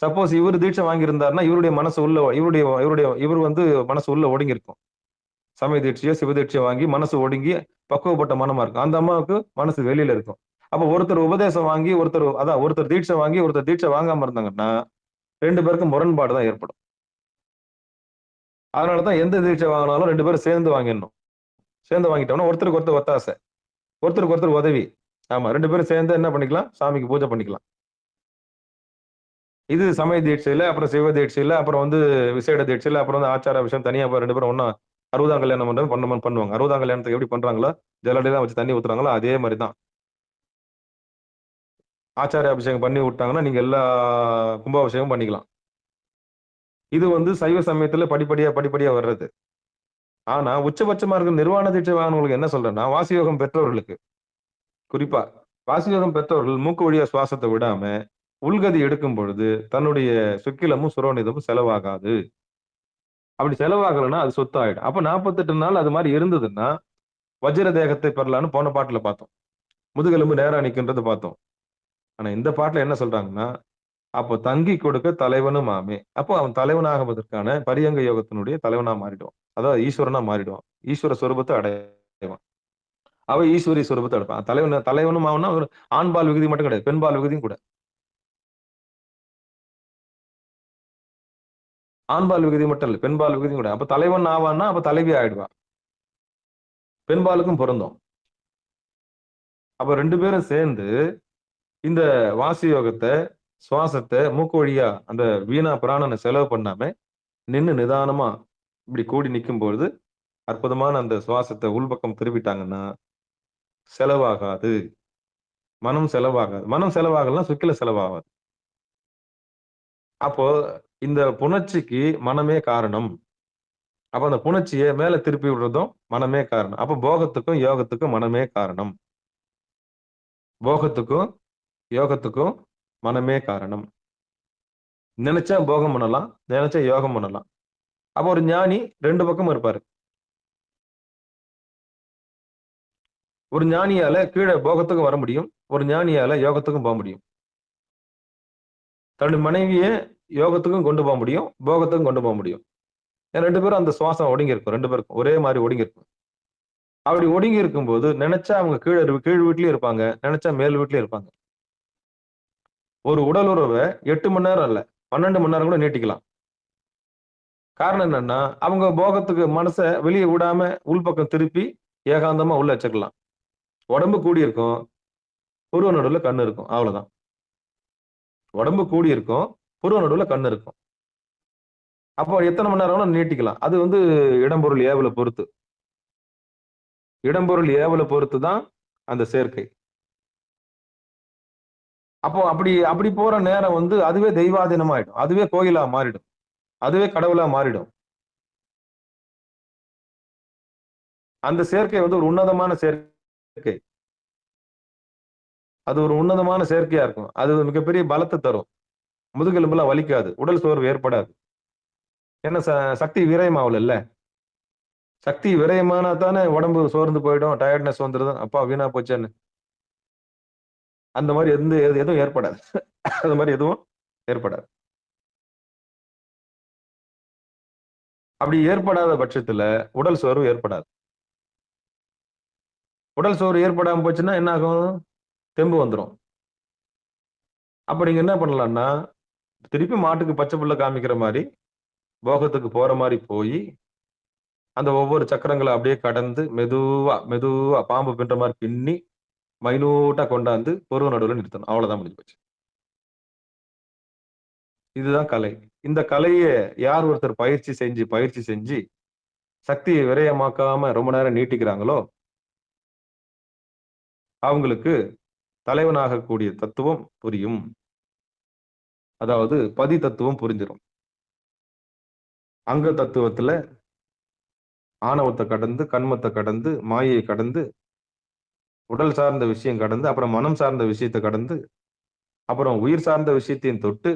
சப்போஸ் இவர் தீட்சை வாங்கி இருந்தாருன்னா இவருடைய மனசு உள்ள இவர் மனசு உள்ள ஒடுங்கி இருக்கும். சமய தீட்சையோ சிவ தீட்சையோ வாங்கி மனசு ஒடுங்கி பக்குவப்பட்ட மனமா இருக்கும். அந்த அம்மாவுக்கு மனசு வெளியில இருக்கும். அப்ப ஒருத்தர் உபதேசம் வாங்கி ஒருத்தர் தீட்சை வாங்கி ஒருத்தர் தீட்சை வாங்காம இருந்தாங்கன்னா 2 பேருக்கும் முரண்பாடு தான் ஏற்படும். அதனாலதான் எந்த தீட்சை வாங்கினாலும் 2 பேரும் சேர்ந்து வாங்கிடணும். சேர்ந்து வாங்கிட்டோம்னா ஒருத்தருக்கு ஒருத்தர் ஒத்தாசை, ஒருத்தருக்கு ஒருத்தர் உதவி. ஆமா, 2 பேரும் சேர்ந்து என்ன பண்ணிக்கலாம், சாமிக்கு பூஜை பண்ணிக்கலாம். இது சமய தீட்சையில, அப்புறம் சிவ தீட்சையில, அப்புறம் விசேட தீட்சையில, அப்புறம் ஆச்சார விஷயம் தனியா 2 பேரும் ஒன்னா 60ஆம் கல்யாணம் பண்ணுவாங்க. 60ஆம் கல்யாணத்துக்கு எப்படி பண்றாங்களோ, ஜலடிலாம் வச்சு தண்ணி ஊத்துறாங்களோ அதே மாதிரிதான் ஆச்சாரிய அபிஷேகம் பண்ணி விட்டாங்கன்னா நீங்க எல்லா கும்பாபிஷேகம் பண்ணிக்கலாம். இது சைவ சமயத்துல படிப்படியா வர்றது. ஆனா உச்சபட்சமா இருக்கிற நிர்வாண தீட்சை வாங்கினவங்களுக்கு என்ன சொல்றேன்னா, வாசியோகம் பெற்றவர்களுக்கு, குறிப்பா வாசியோகம் பெற்றவர்கள் மூக்கு வழியா சுவாசத்தை விடாம உள்கதி எடுக்கும் பொழுது தன்னுடைய சுக்கிலமும் சுரோனிதமும் செலவாகாது. அப்படி செலவாகலைன்னா அது சொத்து ஆயிடும். அப்ப 48 நாள் அது மாதிரி இருந்ததுன்னா வஜ்ர தேகத்தை பெறலான்னு போன பாட்டுல பார்த்தோம். முதுகெலும்பு நேரா நிற்கின்றது பார்த்தோம். ஆனா இந்த பாட்டுல என்ன சொல்றாங்கன்னா, அப்போ தங்கி கொடுக்க தலைவனும் ஆமே. அப்போ அவன் தலைவனாகுவதற்கான பரியங்க யோகத்தினுடைய தலைவனா மாறிடுவான். அதாவது ஈஸ்வரனா மாறிடுவான். ஈஸ்வர சொரூபத்தை அடைவான். அவ ஈஸ்வரி சொரூபத்தை அடைப்பான். தலைவனும் ஆகும்னா ஒரு ஆண்பால் விகுதி மட்டும் கிடையாது, பெண்பால் விகுதியும் கூட. ஆண்பால் விகுதி மட்டும் இல்லை, பெண்பால் விகுதியும் கூட. அப்ப தலைவன் ஆவான்னா அப்ப தலைவி ஆயிடுவா. பெண்பாலுக்கும் பொருந்தும். அப்ப 2 பேரும் சேர்ந்து இந்த வாசி யோகத்தை, சுவாசத்தை மூக்கு வழியா அந்த வீணா பிராணனை செலவு பண்ணாம நின்னு நிதானமா இப்படி கூடி நிற்கும் பொழுது அற்புதமான அந்த சுவாசத்தை உள்பக்கம் திருப்பிட்டாங்கன்னா செலவாகாது. மனம் செலவாகாது. மனம் செலவாகலாம் சுக்கில செலவாகாது. அப்போ இந்த புணர்ச்சிக்கு மனமே காரணம். அப்ப அந்த புணர்ச்சியை மேல திருப்பி விடுறதும் மனமே காரணம். அப்ப போகத்துக்கும் யோகத்துக்கும் மனமே காரணம். போகத்துக்கும் யோகத்துக்கும் மனமே காரணம். நினைச்சா போகம் பண்ணலாம், நினைச்சா யோகம் பண்ணலாம். அப்ப ஒரு ஞானி 2 பக்கமும் இருப்பாரு. ஒரு ஞானியால கீழே போகத்துக்கும் வர முடியும், ஒரு ஞானியால யோகத்துக்கும் போக முடியும். தன்னுடைய மனைவியை யோகத்துக்கும் கொண்டு போக முடியும், போகத்துக்கும் கொண்டு போக முடியும். 2 பேரும் அந்த சுவாசம் ஒடுங்கி இருக்கும். 2 பேருக்கும் ஒரே மாதிரி ஒடுங்கி இருக்கும். அப்படி ஒடுங்கி இருக்கும்போது நினைச்சா அவங்க கீழ் வீட்லயும் இருப்பாங்க, நினைச்சா மேல் வீட்லயும் இருப்பாங்க. ஒரு உடல் உறவை 8 மணி நேரம் இல்ல, 12 மணி நேரம் கூட நீட்டிக்கலாம். காரணம் என்னன்னா, அவங்க போகத்துக்கு மனசை வெளியே விடாம உள்பக்கம் திருப்பி ஏகாந்தமா உள்ள வச்சுக்கலாம். உடம்பு கூடி இருக்கும், புருவ நடுவுல கண்ணு இருக்கும். அவ்வளவுதான். உடம்பு கூடி இருக்கும், புருவ நடுவுல கண்ணு இருக்கும். அப்போ எத்தனை மணி நேரம் வேணா நீட்டிக்கலாம். அது இடம்பொருள் ஏவலை பொறுத்து. இடம்பொருள் ஏவலை பொறுத்து தான் அந்த சேர்க்கை. அப்போ அப்படி போற நேரம் அதுவே தெய்வாதீனமாயிடும். அதுவே கோயிலா மாறிடும். அதுவே கடவுளா மாறிடும். அந்த சேர்க்கை ஒரு உன்னதமான சேர்க்கை. அது ஒரு உன்னதமான சேர்க்கையா இருக்கும். அது மிகப்பெரிய பலத்தை தரும். முதுகெலும்புலாம் வலிக்காது, உடல் சோர்வு ஏற்படாது. ஏன்னா சக்தி விரயமாவல இல்ல. சக்தி விரயமானா தானே உடம்பு சோர்ந்து போயிடும், டயர்ட்னஸ் வந்துருது, அப்பா வீணா போச்சேன்னு. அந்த மாதிரி எதுவும் ஏற்படாது. அந்த மாதிரி எதுவும் ஏற்படாது. அப்படி ஏற்படாத பட்சத்துல உடல் சோர்வு ஏற்படாது. உடல் சோர்வு ஏற்படாம போச்சுன்னா என்ன ஆகும்? தெம்பு வந்துடும். அப்ப நீங்க என்ன பண்ணலாம்னா, திருப்பி மாட்டுக்கு பச்சை புல்ல காமிக்கிற மாதிரி போகத்துக்கு போற மாதிரி போய் அந்த ஒவ்வொரு சக்கரங்களை அப்படியே கடந்து மெதுவா மெதுவா பாம்பு பின்ற மாதிரி பின்னி மைனூட்டா கொண்டாந்து பொருவ நடுவில் நிறுத்தணும். அவ்வளவுதான், முடிஞ்சு போச்சு. இதுதான் கலை. இந்த கலையை யார் ஒருத்தர் பயிற்சி செஞ்சு சக்தியை விரயமாக்காம ரொம்ப நேரம் நீட்டிக்கிறாங்களோ அவங்களுக்கு தலைவனாகக்கூடிய தத்துவம் புரியும். அதாவது பதி தத்துவம் புரிஞ்சிடும். அங்க தத்துவத்துல ஆணவத்தை கடந்து, கண்மத்தை கடந்து, மாயை கடந்து, உடல் சார்ந்த விஷயம் கடந்து, அப்புறம் மனம் சார்ந்த விஷயத்தை கடந்து, அப்புறம் உயிர் சார்ந்த விஷயத்தையும் தொட்டு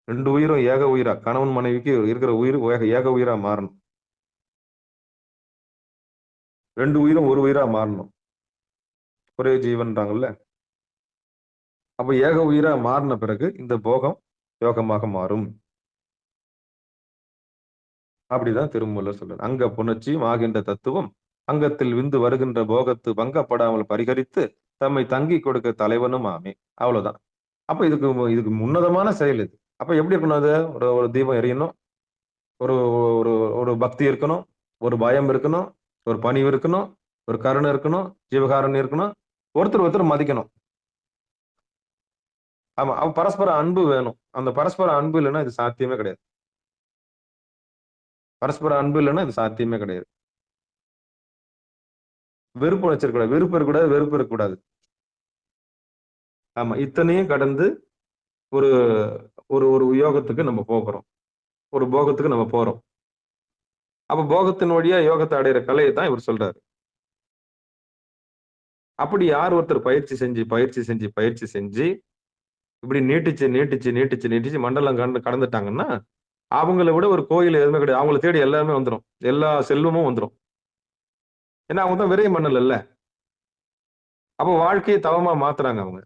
2 உயிரும் ஏக உயிரா, கணவன் மனைவிக்கு இருக்கிற உயிர் ஏக உயிரா மாறணும். 2 உயிரும் ஒரு உயிரா மாறணும். ஒரே ஜீவன்றாங்கல்ல. அப்ப ஏக உயிரா மாறின பிறகு இந்த போகம் யோகமாக மாறும். அப்படிதான் திருமூலர் சொல்றார். அங்க புணர்ச்சியும் ஆகின்ற தத்துவம் அங்கத்தில் விந்து வருகின்ற போகத்து பங்கப்படாமல் பரிகரித்து தம்மை தங்கி கொடுக்க தலைவனும் ஆமே. அவ்வளவுதான். அப்ப இதுக்கு உன்னதமான செயல் இது. அப்ப எப்படி இருக்கணும்? அது ஒரு தீபம் எரியணும், ஒரு ஒரு ஒரு பக்தி இருக்கணும், ஒரு பயம் இருக்கணும், ஒரு பணிவு இருக்கணும், ஒரு கருணை இருக்கணும், ஜீவகாரண்யம் இருக்கணும், ஒருத்தர் மதிக்கணும். ஆமா, பரஸ்பர அன்பு வேணும். அந்த பரஸ்பர அன்பு இல்லைன்னா இது சாத்தியமே கிடையாது. பரஸ்பர அன்பு இல்லைன்னா இது சாத்தியமே கிடையாது. வெறுப்பு வச்சிருக்கூடாது, வெறுப்பு இருக்கக்கூடாது, வெறுப்பு இருக்கக்கூடாது. ஆமா, இத்தனையும் கடந்து ஒரு ஒரு யோகத்துக்கு நம்ம போகிறோம், ஒரு போகத்துக்கு நம்ம போறோம். அப்ப போகத்தின் வழியா யோகத்தை அடையிற கலையை தான் இவர் சொல்றாரு. அப்படி யார் ஒருத்தர் பயிற்சி செஞ்சு இப்படி நீட்டிச்சு மண்டலம் கடந்துட்டாங்கன்னா அவங்கள விட ஒரு கோயில் எதுவுமே கிடையாது. அவங்களை தேடி எல்லாமே வந்துடும், எல்லா செல்வமும் வந்துடும். ஏன்னா அவங்க தான் விரயம் பண்ணல இல்ல. அப்ப வாழ்க்கையை தவமா மாத்துறாங்க அவங்க.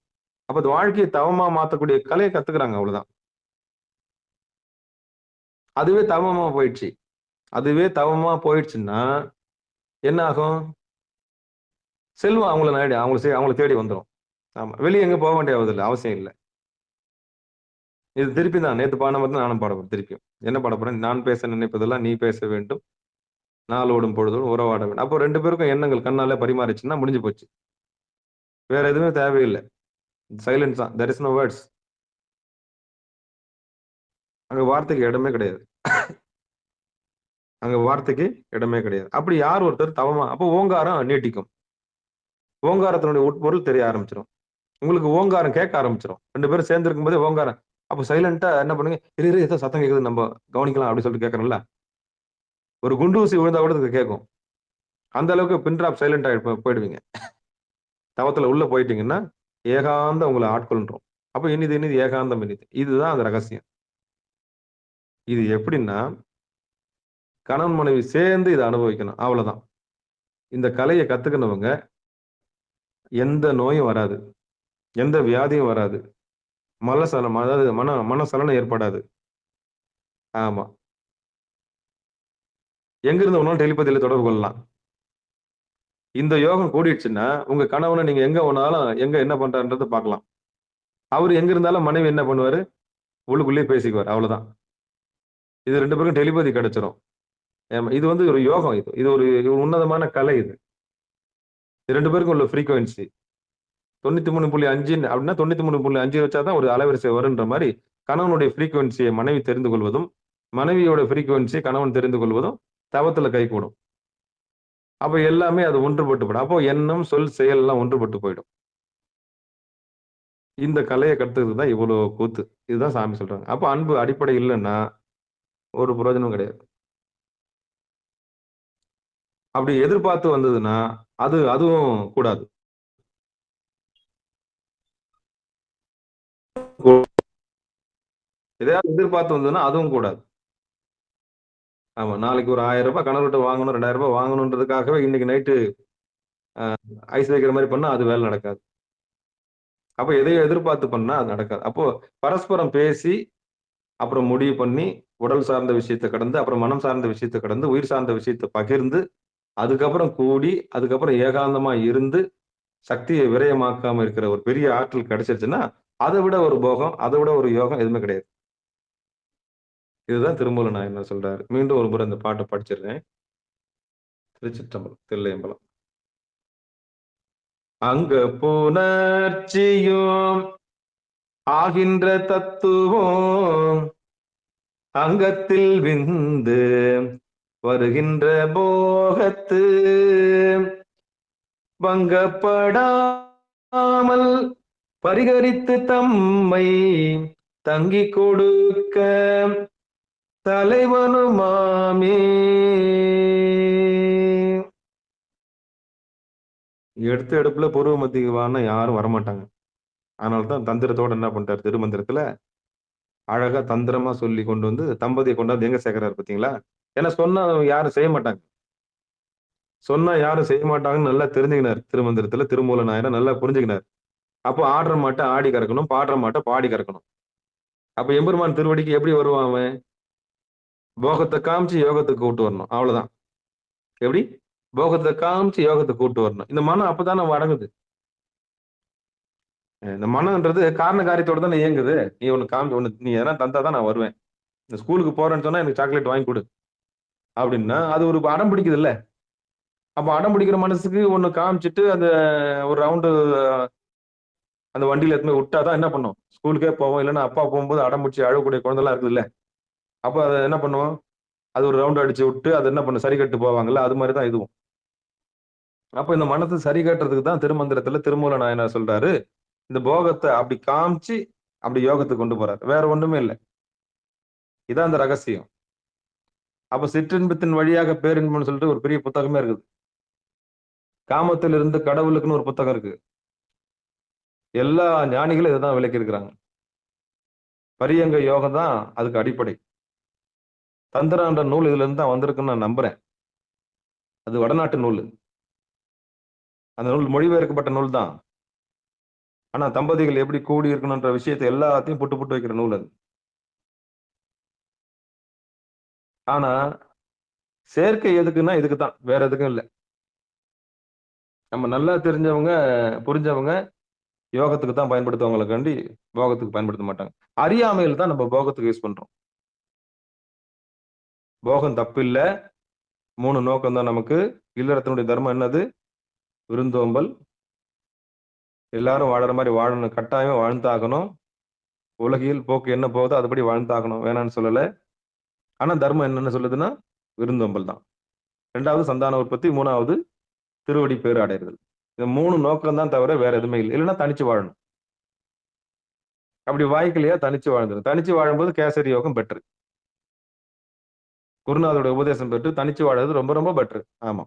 அப்ப வாழ்க்கையை தவமா மாத்தக்கூடிய கலையை கத்துக்கிறாங்க. அவ்வளவுதான். அதுவே தவமா போயிடுச்சுன்னா என்ன ஆகும்? செல்வம் அவங்களை தேடி வந்துடும். ஆமா, வெளியே எங்க போக வேண்டிய அவசியம் இல்லை. இது திருப்பி தான் நேற்று பாடம் பார்த்து நானும் பாட போறேன். திருப்பியும் என்ன பாட போறேன்? நான் பேச நினைப்பதெல்லாம் நீ பேச வேண்டும், நாளோடும் பொழுதோடும் உறவாட வேண்டும். அப்போ 2 பேருக்கும் எண்ணங்கள் கண்ணால பரிமாறிச்சுன்னா முடிஞ்சு போச்சு. வேற எதுவுமே தேவையில்லை. சைலன்ஸ் தான். there is no words. அங்க வார்த்தைக்கு இடமே கிடையாது. அங்க வார்த்தைக்கு இடமே கிடையாது. அப்படி யார் ஒருத்தர் தவமா அப்போ ஓங்காரம் நீட்டிக்கும். ஓங்காரத்தினுடைய உட்பொருள் தெரிய ஆரம்பிச்சிடும். உங்களுக்கு ஓங்காரம் கேட்க ஆரம்பிச்சிடும். 2 பேரும் சேர்ந்து இருக்கும்போதே ஓங்காரம். அப்ப சைலண்டா என்ன பண்ணுங்க, இரு இரு ஏதோ சத்தம் கேட்குது நம்ம கவனிக்கலாம் அப்படின்னு சொல்லிட்டு கேட்கறோம்ல. ஒரு குண்டு ஊசி விழுந்தா கூட இது கேட்கும். அந்த அளவுக்கு பின் டிராப் சைலண்ட் ஆகி போயிடுவீங்க. தவத்துல உள்ள போயிட்டீங்கன்னா ஏகாந்தம் உங்களை ஆட்கொள்றோம். அப்ப இனிது இனிது ஏகாந்தம் இனிது. இதுதான் அந்த ரகசியம். இது எப்படின்னா கணவன் மனைவி சேர்ந்து இதை அனுபவிக்கணும். அவ்வளவுதான். இந்த கலையை கத்துக்கினவங்க எந்த நோயும் வராது, எந்த வியாதியும் வராது, மலசலம் அதாவது மனசலனம் ஏற்படாது. ஆமா. எங்க இருந்து வேணாலும் டெலிபதியில தொடர்பு கொள்ளலாம். இந்த யோகம் கூடிடுச்சுன்னா உங்க கணவனை நீங்க எங்க வேணாலும் எங்க என்ன பண்றாருன்றது பார்க்கலாம். அவர் எங்க இருந்தாலும் மனைவி என்ன பண்ணுவாரு, உள்ளுக்குள்ளேயே பேசிக்குவார். அவ்வளவுதான். இது 2 பேருக்கும் டெலிபதி கிடைச்சிரும். இது வந்து ஒரு யோகம். இது ஒரு உன்னதமான கலை. இது 2 பேருக்கும் உள்ள ஃப்ரீக்வன்சி 93.5 அப்படின்னா 93.5 வச்சாதான் ஒரு அலைவரிசை வருன்ற மாதிரி கணவனுடைய ஃப்ரீக்வன்சியை மனைவி தெரிந்து கொள்வதும், மனைவியோட ஃப்ரீக்வன்சியை கணவன் தெரிந்து கொள்வதும் தவத்துல கைகூடும். அப்ப எல்லாமே அது ஒன்றுபட்டு போயிடும். அப்போ எண்ணம், சொல், செயல் எல்லாம் ஒன்றுபட்டு போயிடும். இந்த கலையை கத்துக்கிறது தான் இவ்வளவு கூத்து. இதுதான் சாமி சொல்றாங்க. அப்ப அன்பு அடிப்படை இல்லைன்னா ஒரு பிரயோஜனம் கிடையாது. அப்படி எதிர்பார்த்து வந்ததுன்னா அதுவும் கூடாது. எதையாவது எதிர்பார்த்து வந்ததுன்னா அதுவும் கூடாது. ஆமா, நாளைக்கு ஒரு 1000 ரூபாய் கணவர்கிட்ட வாங்கணும், 2000 ரூபாய் வாங்கணுன்றதுக்காகவே இன்னைக்கு நைட்டு ஐஸ் வைக்கிற மாதிரி பண்ணா அது வேலை நடக்காது. அப்ப எதையும் எதிர்பார்த்து பண்ணா அது நடக்காது. அப்போ பரஸ்பரம் பேசி அப்புறம் முடிவு பண்ணி உடல் சார்ந்த விஷயத்தை கடந்து அப்புறம் மனம் சார்ந்த விஷயத்தை கடந்து உயிர் சார்ந்த விஷயத்தை பகிர்ந்து அதுக்கப்புறம் கூடி அதுக்கப்புறம் ஏகாந்தமா இருந்து சக்தியை விரயமாக்காம இருக்கிற ஒரு பெரிய ஆற்றல் கிடைச்சிருச்சுன்னா அதை விட ஒரு போகம், அதை விட ஒரு யோகம் எதுவுமே கிடையாது. இதுதான் திருமூல நாயனார் சொல்றாரு. மீண்டும் ஒரு முறை இந்த பாட்டை படிச்சிருக்கேன். திருச்சிற்றம்பலம், தில்லையம்பலம். அங்க புணர்ச்சியும் ஆகின்ற தத்துவம் அங்கத்தில் விந்து வருகின்ற போகத்து பங்கப்படாமல் பரிகரித்து தம்மை தங்கி கொடுக்க தலைவனுமாமே. எடுத்த எடுப்புல பூர்வ மத்திக்கு வான்னா யாரும் வரமாட்டாங்க. அதனாலதான் தந்திரத்தோட என்ன பண்ணிட்டாரு, திருமந்திரத்துல அழகா தந்திரமா சொல்லி கொண்டு வந்து தம்பதியை கொண்டாந்து எங்க சேர்க்கிறாரு பாத்தீங்களா? ஏன்னா சொன்னா யாரும் செய்ய மாட்டாங்க. சொன்னா யாரும் செய்ய மாட்டாங்கன்னு நல்லா தெரிஞ்சுக்கினார். திருமந்திரத்துல திருமூல நாயனார் நல்லா புரிஞ்சுக்கினார். அப்போ ஆடுற மாட்டை ஆடி கறக்கணும், பாடுற மாட்டை பாடி கறக்கணும். அப்ப எம்பெருமான் திருவடிக்கு எப்படி வருவான் அவன்? போகத்தை காமிச்சு யோகத்துக்கு கூட்டு வரணும். அவ்வளவுதான். எப்படி? போகத்தை காமிச்சு யோகத்தை கூட்டு வரணும். இந்த மனம் அப்பதான் நம்ம அடங்குது. இந்த மனம்ன்றது காரண காரியத்தோட தானே இயங்குது. நீ ஒண்ணு காமிச்சு ஒண்ணு நீ எதனா தந்தாதான் நான் வருவேன். இந்த ஸ்கூலுக்கு போறேன்னு சொன்னா எனக்கு சாக்லேட் வாங்கி கொடு அப்படின்னா அது ஒரு அடம் பிடிக்குது இல்ல. அப்ப அடம் பிடிக்கிற மனசுக்கு ஒண்ணு காமிச்சிட்டு அந்த ஒரு ரவுண்டு அந்த வண்டியில எத்தனை விட்டாதான் என்ன பண்ணும், ஸ்கூலுக்கே போவோம். இல்லைன்னா அப்பா போகும்போது அடம் பிடிச்சி அழக்கூடிய குழந்தைலாம் இருக்குது இல்ல. அப்ப அதை என்ன பண்ணுவோம், அது ஒரு ரவுண்ட் அடிச்சு விட்டு அது என்ன பண்ணும், சரி கட்டு போவாங்கல்ல. அது மாதிரிதான் இதுவும். அப்ப இந்த மனசை சரி கட்டுறதுக்கு தான் திருமந்திரத்துல திருமூல நாயனார் சொல்றாரு, இந்த போகத்தை அப்படி காமிச்சு அப்படி யோகத்துக்கு கொண்டு போறாரு. வேற ஒண்ணுமே இல்லை. இதான் அந்த ரகசியம். அப்ப சிற்றின்பத்தின் வழியாக பேரின்பம்னு சொல்லிட்டு ஒரு பெரிய புத்தகமே இருக்குது. காமத்தில் இருந்து கடவுளுக்குன்னு ஒரு புத்தகம் இருக்கு. எல்லா ஞானிகளும் இதைதான் விளக்கி இருக்கிறாங்க. பரியங்க யோகம் தான் அதுக்கு அடிப்படை. தந்திரான்ற நூல் இதுல இருந்து தான் வந்திருக்குன்னு நான் நம்புறேன். அது வடநாட்டு நூல். அந்த நூல் மொழிபெயர்க்கப்பட்ட நூல் தான். ஆனா தம்பதிகள் எப்படி கூடி இருக்கணும்ன்ற விஷயத்தை எல்லாத்தையும் புட்டு புட்டு வைக்கிற நூல் அது. ஆனா சேர்க்கை எதுக்குன்னா இதுக்குதான், வேற எதுக்கும் இல்லை. நம்ம நல்லா தெரிஞ்சவங்க புரிஞ்சவங்க யோகத்துக்கு தான் பயன்படுத்துவாங்களுக்காண்டி போகத்துக்கு பயன்படுத்த மாட்டாங்க. அறியாமையில் தான் நம்ம போகத்துக்கு யூஸ் பண்றோம். போகம் தப்பு இல்ல. 3 நோக்கம் தான் நமக்கு. இல்லறத்தினுடைய தர்மம் என்னது? விருந்தோம்பல். எல்லாரும் வாழற மாதிரி வாழணும், கட்டாயம் வாழ்ந்தாகணும். உலகியல் போக்கு என்ன போகுதோ அதுபடி வாழ்ந்தாகணும், வேணான்னு சொல்லல. ஆனா தர்மம் என்னன்னு சொல்லுதுன்னா விருந்தோம்பல் தான். 2வது சந்தான உற்பத்தி, 3வது திருவடி பேறு அடைதல். இந்த 3 நோக்கம் தான் தவிர வேற எதுவுமே இல்ல. இல்லன்னா தனிச்சு வாழணும். அப்படி வாய்க்கலையா தனிச்சு வாழ்ந்துரும். தனிச்சு வாழும்போது கேசரி யோகம் பெட்டர். குருநாதருடைய உபதேசம் பெற்று தனிச்சு வாழறது ரொம்ப ரொம்ப பெட்டர். ஆமா.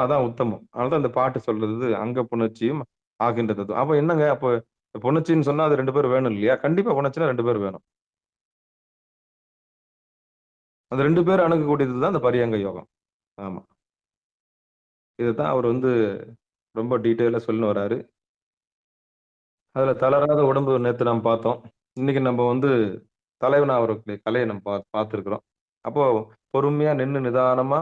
அதான் உத்தமம். அதனாலதான் இந்த பாட்டு சொல்றது அங்க புணர்ச்சியும் ஆகின்ற தத்துவம். அப்ப என்னங்க அப்ப புணர்ச்சின்னு சொன்னா அது 2 பேர் வேணும் இல்லையா? கண்டிப்பா புணர்ச்சினா 2 பேர் வேணும். அந்த 2 பேர் அணுகக்கூடியது தான் இந்த பரியங்க யோகம். ஆமா. இதுதான் அவர் ரொம்ப டீட்டெயிலா சொல்லின்னு வராரு. அதுல தளராத உடம்பு நேத்து நாம் பார்த்தோம். இன்னைக்கு நம்ம தலைவன் அவர்களுடைய கலையை நம்ம பார்த்திருக்கிறோம். அப்போ பொறுமையா நின்னு நிதானமா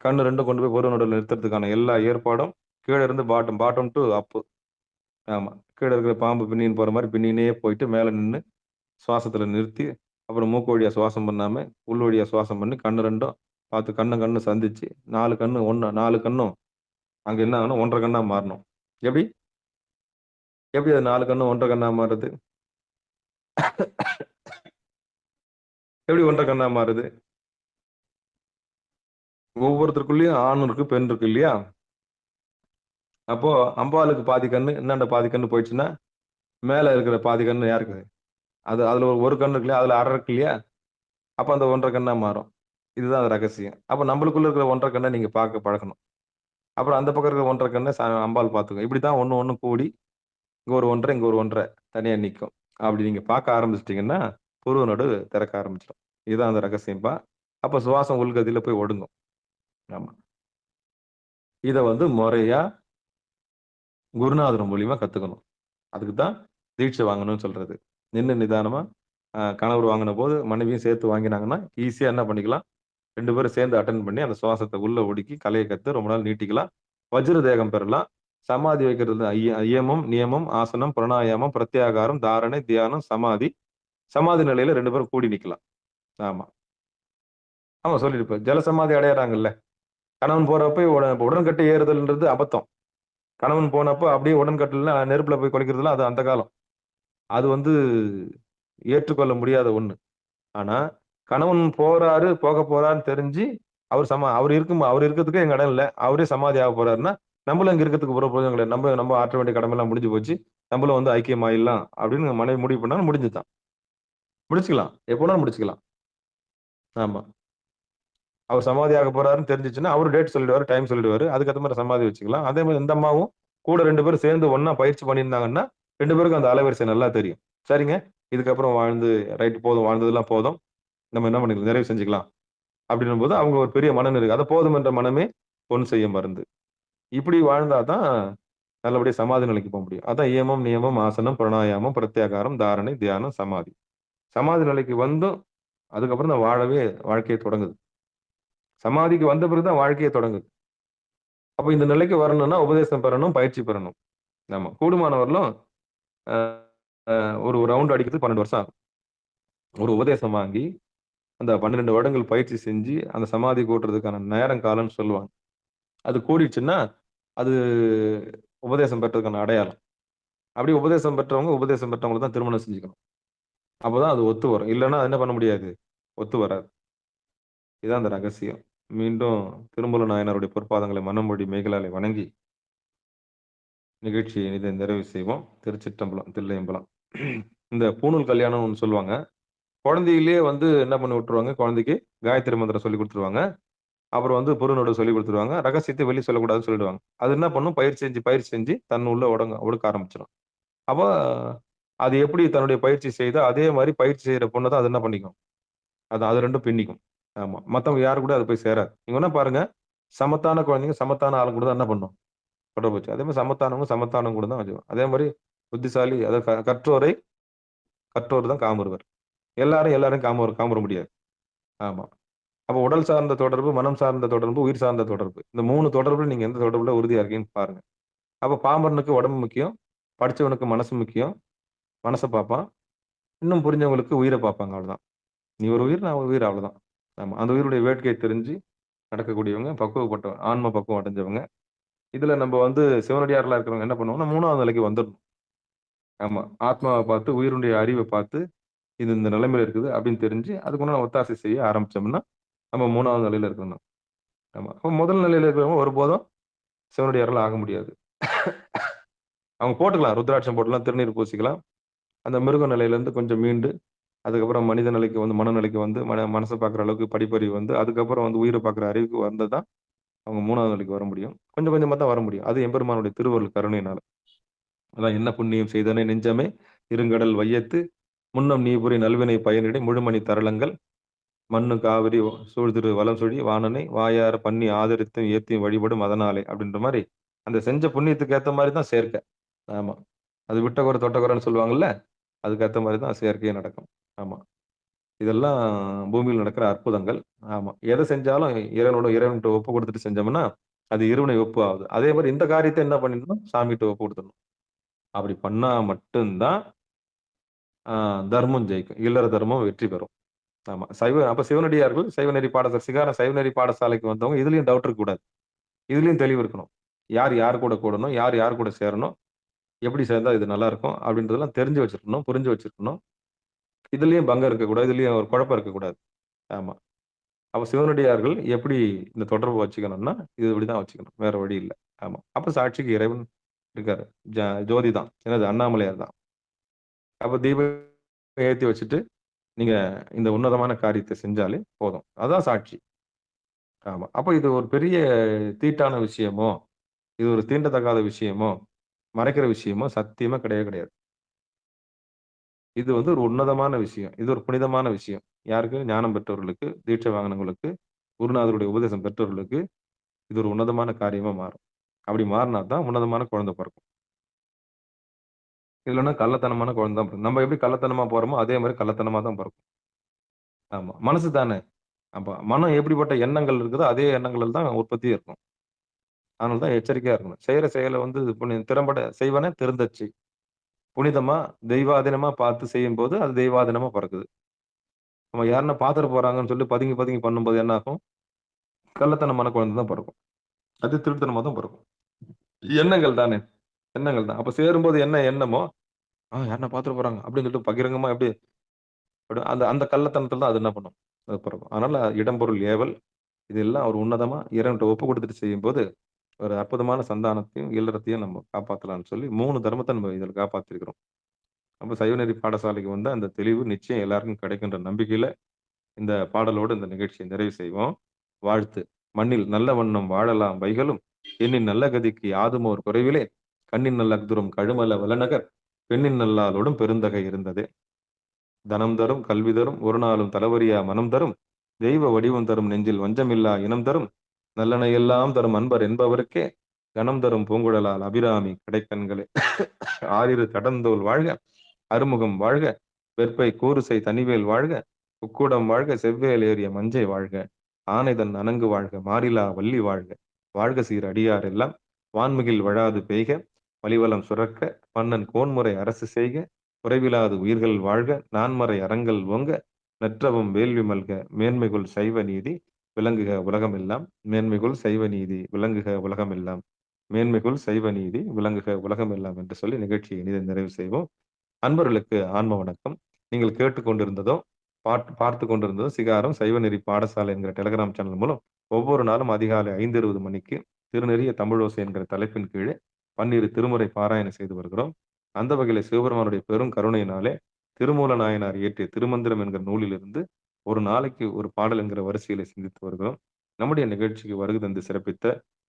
கண்ணு 2ம் கொண்டு போய் பொருள் நடுவில் நிறுத்துறதுக்கான எல்லா ஏற்பாடும் கீழே இருந்து பாட்டம் டு அப்பு. ஆமா. கீழே இருக்கிற பாம்பு பின்னின்னு போற மாதிரி பின்னினே போயிட்டு மேல நின்னு சுவாசத்துல நிறுத்தி, அப்புறம் மூக்கு வழியா சுவாசம் பண்ணாம உள் வழியா சுவாசம் பண்ணி கண்ணு 2ம் பார்த்து கண்ணு சந்திச்சு 4 கண்ணும் அங்க என்ன ஆகணும் 1.5 கண்ணா மாறணும். எப்படி எப்படி அது 4 கண்ணும் 1.5 கண்ணா மாறுது? எப்படி 1.5 கண்ணா மாறுது? ஒவ்வொருத்தருக்குள்ளேயும் ஆண் இருக்கு, பெண் இருக்கு இல்லையா? அப்போ அம்பாளுக்கு பாதி கண்ணு, இந்தாண்ட பாதி கண்ணு போயிடுச்சுன்னா மேல இருக்கிற பாதி கண்ணு யாருக்கு? அதுல ஒரு கண்ணு இருக்கு இல்லையா? அதுல அரை இருக்கு இல்லையா? அப்ப அந்த 1.5 கண்ணா மாறும். இதுதான் அது ரகசியம். அப்ப நம்மளுக்குள்ள இருக்கிற 1.5 கண்ணை நீங்க பார்க்க பழக்கணும். அப்புறம் அந்த பக்கம் இருக்கிற 1.5 கண்ணை அம்பாள் பார்த்துக்கும். இப்படித்தான் ஒண்ணு கூடி இங்க ஒரு 1.5 இங்க ஒரு 1.5 தனியா நிக்கும். அப்படி நீங்க பார்க்க ஆரம்பிச்சிட்டீங்கன்னா புருவ நடு திறக்க ஆரம்பிச்சிடும். இதுதான் அந்த ரகசியம்பா. அப்ப சுவாசம் உள்கதியில போய் ஒடுங்கும். ஆமா. இத முறையா குருநாதர் மூலியமா கத்துக்கணும். அதுக்கு தான் தீட்சை வாங்கணும்னு சொல்றது. நின்னு நிதானமா கணவர் வாங்கின போது மனைவியும் சேர்த்து வாங்கினாங்கன்னா ஈஸியா என்ன பண்ணிக்கலாம், 2 பேரும் சேர்ந்து அட்டன் பண்ணி அந்த சுவாசத்தை உள்ள ஒடுக்கி கலையை கத்து ரொம்ப நாள் நீட்டிக்கலாம். வஜ்ர தேகம் பெறலாம். சமாதி வைக்கிறது ஐயமம், நியமம், ஆசனம், பிரணாயாமம், பிரத்யாகாரம், தாரணை, தியானம், சமாதி. சமாதி நிலையில 2 பேரும் கூடி நிக்கலாம். ஆமா. ஆமா சொல்லிருப்பேன். ஜலசமாதி அடையறாங்கல்ல. கணவன் போறப்ப உடன்கட்டை ஏறுதல்ன்றது அபத்தம். கணவன் போனப்போ அப்படியே உடன்கட்டல்னா நெருப்புல போய் குளிக்கிறதுலாம் அது அந்த காலம். அது ஏற்றுக்கொள்ள முடியாத ஒண்ணு. ஆனா கணவன் போக போறாருன்னு தெரிஞ்சு அவர் இருக்கிறதுக்கு எங்க இடம் இல்ல. அவரே சமாதி ஆக போறாருன்னா நம்மளும் இங்க இருக்கிறதுக்கு பிரயோஜனம் கிடையாது. நம்ம ஆற்ற வேண்டிய கடமை எல்லாம் முடிஞ்சு போச்சு. நம்மளும் ஐக்கியம் ஆயிடலாம் அப்படின்னு மனைவி முடிவு பண்ணாலும் முடிஞ்சுதான். முடிச்சுக்கலாம். எப்போனாலும் முடிச்சுக்கலாம். ஆமா. அவர் சமாதி ஆக போறாருன்னு தெரிஞ்சிச்சுன்னா அவரு டேட் சொல்லிடுவாரு, டைம் சொல்லிடுவாரு. அதுக்கேற்ற மாதிரி சமாதி வச்சுக்கலாம். அதே மாதிரி இந்த அம்மாவும் கூட 2 பேரும் சேர்ந்து ஒண்ணா பயிற்சி பண்ணியிருந்தாங்கன்னா 2 பேருக்கும் அந்த அலைவரிசை நல்லா தெரியும். சரிங்க, இதுக்கப்புறம் ரைட் போதும், வாழ்ந்ததெல்லாம் போதும், நம்ம என்ன பண்ணிக்கலாம், நிறைவு செஞ்சுக்கலாம் அப்படின்னும் போது அவங்க ஒரு பெரிய மனம் இருக்கு. அதை போதும் என்ற மனமே பொன் செய்ய மருந்து. இப்படி வாழ்ந்தாதான் நல்லபடியா சமாதி நிலைக்கு போக முடியும். அதான் ஏமம், நியமம், ஆசனம், பிரணாயாமம், பிரத்யாகாரம், தாரணை, தியானம், சமாதி. சமாதி நிலைக்கு அதுக்கப்புறம் தான் வாழ்க்கையை தொடங்குது. சமாதிக்கு வந்த பிறகுதான் வாழ்க்கையை தொடங்குது. அப்ப இந்த நிலைக்கு வரணும்னா உபதேசம் பெறணும், பயிற்சி பெறணும். ஆமா. கூடுமானவர்களும் ஒரு ரவுண்ட் அடிக்கிறது 12 வருஷம் ஆகும். ஒரு உபதேசம் வாங்கி அந்த 12 வருடங்கள் பயிற்சி செஞ்சு அந்த சமாதி கூட்டுறதுக்கான நேரம் காலம்னு சொல்லுவாங்க. அது கூடிடுச்சுன்னா அது உபதேசம் பெற்றதுக்கான அடையாளம். அப்படி உபதேசம் பெற்றவங்களை தான் திருமணம் செஞ்சுக்கணும். அப்பதான் அது ஒத்து வரும். இல்லைன்னா என்ன பண்ண முடியாது, ஒத்து வராது. இதுதான் அந்த ரகசியம். மீண்டும் திருமூல நாயனாருடைய பொற்பாதங்களை மனமொழி மேகலாலை வணங்கி நிகழ்ச்சியை இதை நிறைவு செய்வோம். திருச்சிற்றம்பலம், தில்லையம்பலம். இந்த பூணூல் கல்யாணம் ஒன்று சொல்லுவாங்க. குழந்தையிலேயே என்ன பண்ணி விட்டுருவாங்க, குழந்தைக்கு காயத்ரி மந்திரம் சொல்லி கொடுத்துருவாங்க. அப்புறம் பொருளோட சொல்லி கொடுத்துருவாங்க. ரகசியத்தை வெளியே சொல்லக்கூடாதுன்னு சொல்லிடுவாங்க. அது என்ன பண்ணும், பயிற்சி செஞ்சு தன் உள்ள ஒடுக்க ஆரம்பிச்சிடும். அப்போ அது எப்படி தன்னுடைய பயிற்சி செய்தோ அதே மாதிரி பயிற்சி செய்யற பொண்ணை தான் அது என்ன பண்ணிக்கும், அது 2ம் பின்னிக்கும். ஆமா. மத்தவங்க யாரு கூட அது போய் சேராது. நீங்க என்ன பாருங்க, சமத்தான குழந்தைங்க சமத்தான ஆளுங்க கூட தான் என்ன பண்ணும், தொடர்பு வச்சு. அதே மாதிரி சமத்தானவங்க கூட தான் வச்சுக்கணும். அதே மாதிரி புத்திசாலி, அதாவது கற்றோர் தான் காமருவர். எல்லாரும் காமர முடியாது. ஆமா. அப்ப உடல் சார்ந்த தொடர்பு, மனம் சார்ந்த தொடர்பு, உயிர் சார்ந்த தொடர்பு, இந்த 3 தொடர்புல நீங்க எந்த தொடர்புல உறுதியா இருக்கீங்கன்னு பாருங்க. அப்ப பாமரனுக்கு உடம்பு முக்கியம், படிச்சவனுக்கு மனசு முக்கியம். மனசை பார்ப்பான். இன்னும் புரிஞ்சவங்களுக்கு உயிரை பார்ப்பாங்க. அவ்வளவுதான். நீ ஒரு உயிர், நான் ஒரு உயிர், அவ்வளவுதான். ஆமா. அந்த உயிருடைய வேட்கையை தெரிஞ்சு நடக்கக்கூடியவங்க, பக்குவப்பட்டவங்க, ஆன்ம பக்குவம் அடைஞ்சவங்க. இதுல நம்ம சிவனடியார்களா இருக்கிறவங்க என்ன பண்ணுவாங்கன்னா 3வது நிலைக்கு வந்துடணும். ஆமா. ஆத்மாவை பார்த்து, உயிருடைய அறிவை பார்த்து இது இந்த நிலைமையில இருக்குது அப்படின்னு தெரிஞ்சு அதுக்குள்ள ஒத்தாசை செய்ய ஆரம்பிச்சோம்னா நம்ம 3வது நிலையில இருக்கணும். ஆமா. அப்ப முதல் நிலையில இருக்கிறவங்க ஒருபோதும் சிவனடியார்கள் ஆக முடியாது. அவங்க போட்டுக்கலாம். ருத்ராட்சம் போட்டுக்கலாம், திருநீர் பூசிக்கலாம். அந்த மிருக நிலையிலேருந்து கொஞ்சம் மீண்டு, அதுக்கப்புறம் மனித நிலைக்கு வந்து மனநிலைக்கு வந்து மனச பார்க்குற அளவுக்கு படிப்பறிவு வந்து, அதுக்கப்புறம் வந்து உயிர பார்க்குற அறிவுக்கு வந்தா தான் அவங்க 3வது நிலைக்கு வர முடியும். கொஞ்சம் கொஞ்சமா தான் வர முடியும். அது எம்பெருமானுடைய திருவருள் கருணையினால. அதான் என்ன புண்ணியம் செய்தனை நெஞ்சமே இருங்கடல் வையத்து முன்னம் நீபுரி நல்வினை பயனிடை முழுமணி தரளங்கள் மண்ணு காவிரி சூழ்திரு வலம் சுழி வாணனை வாயார பண்ணி ஆதரித்தும் ஏத்தியும் வழிபடும் அதனாலே அப்படின்ற மாதிரி அந்த செஞ்ச புண்ணியத்துக்கு ஏத்த மாதிரி தான் சேர்க்கை. ஆமா. அது விட்டகுறை தொட்டகுறைன்னு சொல்லுவாங்கல்ல, அதுக்கு ஏத்த மாதிரி தான் சேர்க்கையே நடக்கும். ஆமா. இதெல்லாம் பூமியில் நடக்கிற அற்புதங்கள். ஆமா. எதை செஞ்சாலும் இறைவன்கிட்ட ஒப்பு கொடுத்துட்டு செஞ்சோம்னா, அது இறைவனை ஒப்பு ஆகுது. அதே மாதிரி இந்த காரியத்தை என்ன பண்ணிடணும்? சாமிகிட்ட ஒப்பு கொடுத்துடணும். அப்படி பண்ணா மட்டும்தான் தர்மம் ஜெயிக்கும். இல்லற தர்மம் வெற்றி பெறும். ஆமா. அப்ப சிவனடியார்கள் சைவநெறி பாடசாலை சிகாரம் சைவநெறி பாடசாலைக்கு வந்தவங்க இதுலயும் டவுட் இருக்கக்கூடாது. இதுலயும் தெளிவு இருக்கணும். யார் யார் கூட கூடணும், யார் யார் கூட சேரணும், எப்படி சேர்ந்தா இது நல்லா இருக்கும் அப்படின்றதெல்லாம் தெரிஞ்சு வச்சிருக்கணும், புரிஞ்சு வச்சிருக்கணும். இதுலயும் பங்கம் இருக்கக்கூடாது, இதுலயும் ஒரு குழப்பம் இருக்கக்கூடாது. ஆமா. அப்ப சிவனடியார்கள் எப்படி இந்த தொடர்பு வச்சுக்கணும்னா, இது இப்படிதான் வச்சுக்கணும். வேற வழி இல்ல. ஆமா. அப்ப சாட்சிக்கு இறைவன் இருக்காரு. ஜோதி தான். என்னது அண்ணாமலையார் தான். அப்ப தீபம் ஏத்தி வச்சுட்டு நீங்க இந்த உன்னதமான காரியத்தை செஞ்சாலே போதும். அதான் சாட்சி. ஆமா. அப்ப இது ஒரு பெரிய தீட்டான விஷயமோ, இது ஒரு தீண்டத்தகாத விஷயமோ, மறைக்கிற விஷயமோ சத்தியமா கிடையவே கிடையாது. இது வந்து ஒரு உன்னதமான விஷயம். இது ஒரு புனிதமான விஷயம். யாருக்கு? ஞானம் பெற்றவர்களுக்கு, தீட்சை வாங்கினவங்களுக்கு, குருநாதருடைய உபதேசம் பெற்றவர்களுக்கு இது ஒரு உன்னதமான காரியமா மாறும். அப்படி மாறினா தான் உன்னதமான குழந்தை பிறக்கும். இல்லன்னா கள்ளத்தனமான குழந்தை தான் பிறக்கும். நம்ம எப்படி கள்ளத்தனமா போறோமோ, அதே மாரி கள்ளத்தனமா தான் பிறக்கும். ஆமா. மனசு தானே. அப்ப மனம் எப்படிப்பட்ட எண்ணங்கள் இருக்குதோ, அதே எண்ணங்கள் தான் உற்பத்தியும் இருக்கும். அதனால தான் எச்சரிக்கையா இருக்கணும். செய்யற செயல வந்து திறம்பட செய்வன திருந்தச்சு. புனிதமா, தெய்வாதீனமா பார்த்து செய்யும்போது, அது தெய்வாதீனமா பிறக்குது. நம்ம யாருன்னா பார்த்துட்டு போறாங்கன்னு சொல்லி பதுங்கி, பதுங்கி பண்ணும்போது என்ன ஆகும்? கள்ளத்தனமான குழந்தை தான் பிறக்கும். அது திருட்டுத்தனமா தான் பிறக்கும். எண்ணங்கள் தானே. எண்ணங்கள் தான். அப்ப சேரும்போது என்ன எண்ணமோ, யாருன்னா பார்த்துட்டு போறாங்க அப்படின்னு சொல்லிட்டு பகிரங்கமா எப்படி அந்த அந்த கள்ளத்தனத்துல தான் அது என்ன பண்ணும்? அது பிறக்கும். அதனால இடம்பொருள் ஏவல் இதெல்லாம் ஒரு உன்னதமா இறைவன்ட்ட ஒப்பு கொடுத்துட்டு செய்யும்போது, ஒரு அற்புதமான சந்தானத்தையும், இல்லறத்தையும் நம்ம காப்பாத்தலாம்ன்னு சொல்லி 3 தர்மத்த நம்ம இதுல காப்பாத்திருக்கிறோம். அப்ப சைவநெறி பாடசாலைக்கு வந்தா அந்த தெளிவு நிச்சயம் எல்லாருக்கும் கிடைக்குன்ற நம்பிக்கையில இந்த பாடலோடு இந்த நிகழ்ச்சியை நிறைவு செய்வோம். வாழ்த்து. மண்ணில் நல்ல வண்ணம் வாழலாம் வைகளும், எண்ணின் நல்ல கதிக்கு யாதுமோர் குறைவிலே, கண்ணின் நல்ல அக்துரம் கழுமல வளநகர், பெண்ணின் நல்லாளோடும் பெருந்தகை இருந்ததே. தனம் தரும், கல்வி தரும், ஒரு நாளும் தளவறியா மனம் தரும், தெய்வ வடிவம் தரும் நெஞ்சில் வஞ்சமில்லா இனம் தரும், நல்லன எல்லாம் தரும் அன்பர் என்பவருக்கே, கணம் தரும் பூங்குழலால் அபிராமி கிடைக்கண்களே. ஆறிரு தடந்தோல் வாழ்க, அருமுகம் வாழ்க, வெற்பை கூறுசை தனிவேல் வாழ்க, உக்குடம் வாழ்க, செவ்வேல் ஏறிய மஞ்சை வாழ்க, ஆனைதன் அணங்கு வாழ்க, மாறிலா வள்ளி வாழ்க, வாழ்க சீர் அடியார் எல்லாம், வான்மிகில் வழாது பெய்க, வலிவலம் சுரக்க, மன்னன் கோன்முறை அரசு செய்க, குறைவிலாது உயிர்கள் வாழ்க, நான்மறை அறங்கள் ஓங்க, நற்றவம் வேள்வி மல்க, மேன்மைகுள் சைவ நீதி விளங்குக உலகமெல்லாம், மேன்மைகுள் சைவ நீதி விளங்குக உலகமெல்லாம், மேன்மைகுள் சைவ நீதி விளங்குக உலகமெல்லாம் என்று சொல்லி நிகழ்ச்சியை இனிதை நிறைவு செய்வோம். அன்பர்களுக்கு ஆன்ம வணக்கம். நீங்கள் கேட்டுக்கொண்டிருந்ததும் பார்த்து கொண்டிருந்ததும் சிகாரம் சைவநெறி பாடசாலை என்கிற டெலிகிராம் சேனல் மூலம் ஒவ்வொரு நாளும் அதிகாலை 5:20 மணிக்கு திருநெறிய தமிழோசை என்கிற தலைப்பின் கீழே 12 திருமுறை பாராயணம் செய்து வருகிறோம். அந்த வகையில சிவபெருமானுடைய பெரும் கருணையினாலே திருமூல நாயனார் இயற்றிய திருமந்திரம் என்கிற நூலிலிருந்து ஒரு நாளைக்கு ஒரு பாடல் என்கிற வரிசையில சிந்தித்து வருகிறோம். நம்முடைய நிகழ்ச்சிக்கு வருகை தந்து சிறப்பித்த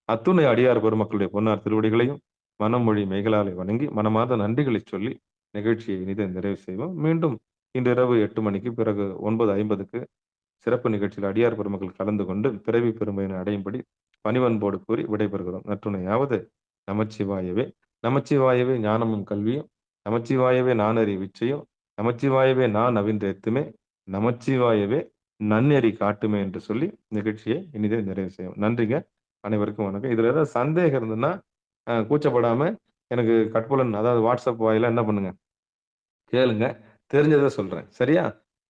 அத்துணை அடியார் பெருமக்களுடைய பொன்னார் திருவடிகளையும் மனம் மொழி மெய்களாலை வணங்கி மனமார்ந்த நன்றிகளை சொல்லி நிகழ்ச்சியை இனிதை நிறைவு செய்வோம். மீண்டும் இன்று இரவு 8 மணிக்கு பிறகு 9:50க்கு சிறப்பு நிகழ்ச்சியில் அடியார் பெருமக்கள் கலந்து கொண்டு பிறவி பெருமையினை அடையும்படி பணிவன்போடு கூறி விடைபெறுகிறோம். நற்றுணையாவது நமச்சிவாயவே. நமச்சிவாயவே ஞானமும் கல்வியும், நமச்சிவாயவே நானறி விச்சையும், நமச்சிவாயவே நான் நவின்றேத்துமே, நமச்சிவாயவே நன்னெறி காட்டுமே என்று சொல்லி நிகழ்ச்சியை இனிதே நிறைவு செய்யும். நன்றிங்க. அனைவருக்கும் வணக்கம். இதுல ஏதாவது சந்தேகம் இருந்ததுன்னா கூச்சப்படாம எனக்கு கட்புலன் அதாவது வாட்ஸ்அப் வாயில என்ன பண்ணுங்க கேளுங்க. தெரிஞ்சதை சொல்றேன். சரியா?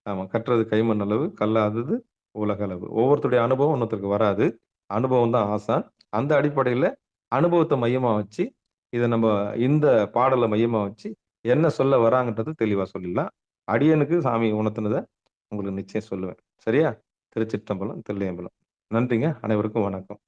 ஆமா. கற்றது கைமண் அளவு, கல்லாதது உலக அளவு. ஒவ்வொருத்தருடைய அனுபவம் இன்னொருத்தருக்கு வராது. அனுபவம் தான் ஆசான். அந்த அடிப்படையில அனுபவத்தை மையமா வச்சு இதை நம்ம இந்த பாடலை மையமா வச்சு என்ன சொல்ல வராங்கன்றது தெளிவா சொல்லிடலாம். அடியனுக்கு சாமி உணர்த்தினதை உங்களுக்கு நிச்சயம் சொல்லுவேன். சரியா? திருச்சிற்றம்பலம், தில்லையம்பலம். நன்றிங்க. அனைவருக்கும் வணக்கம்.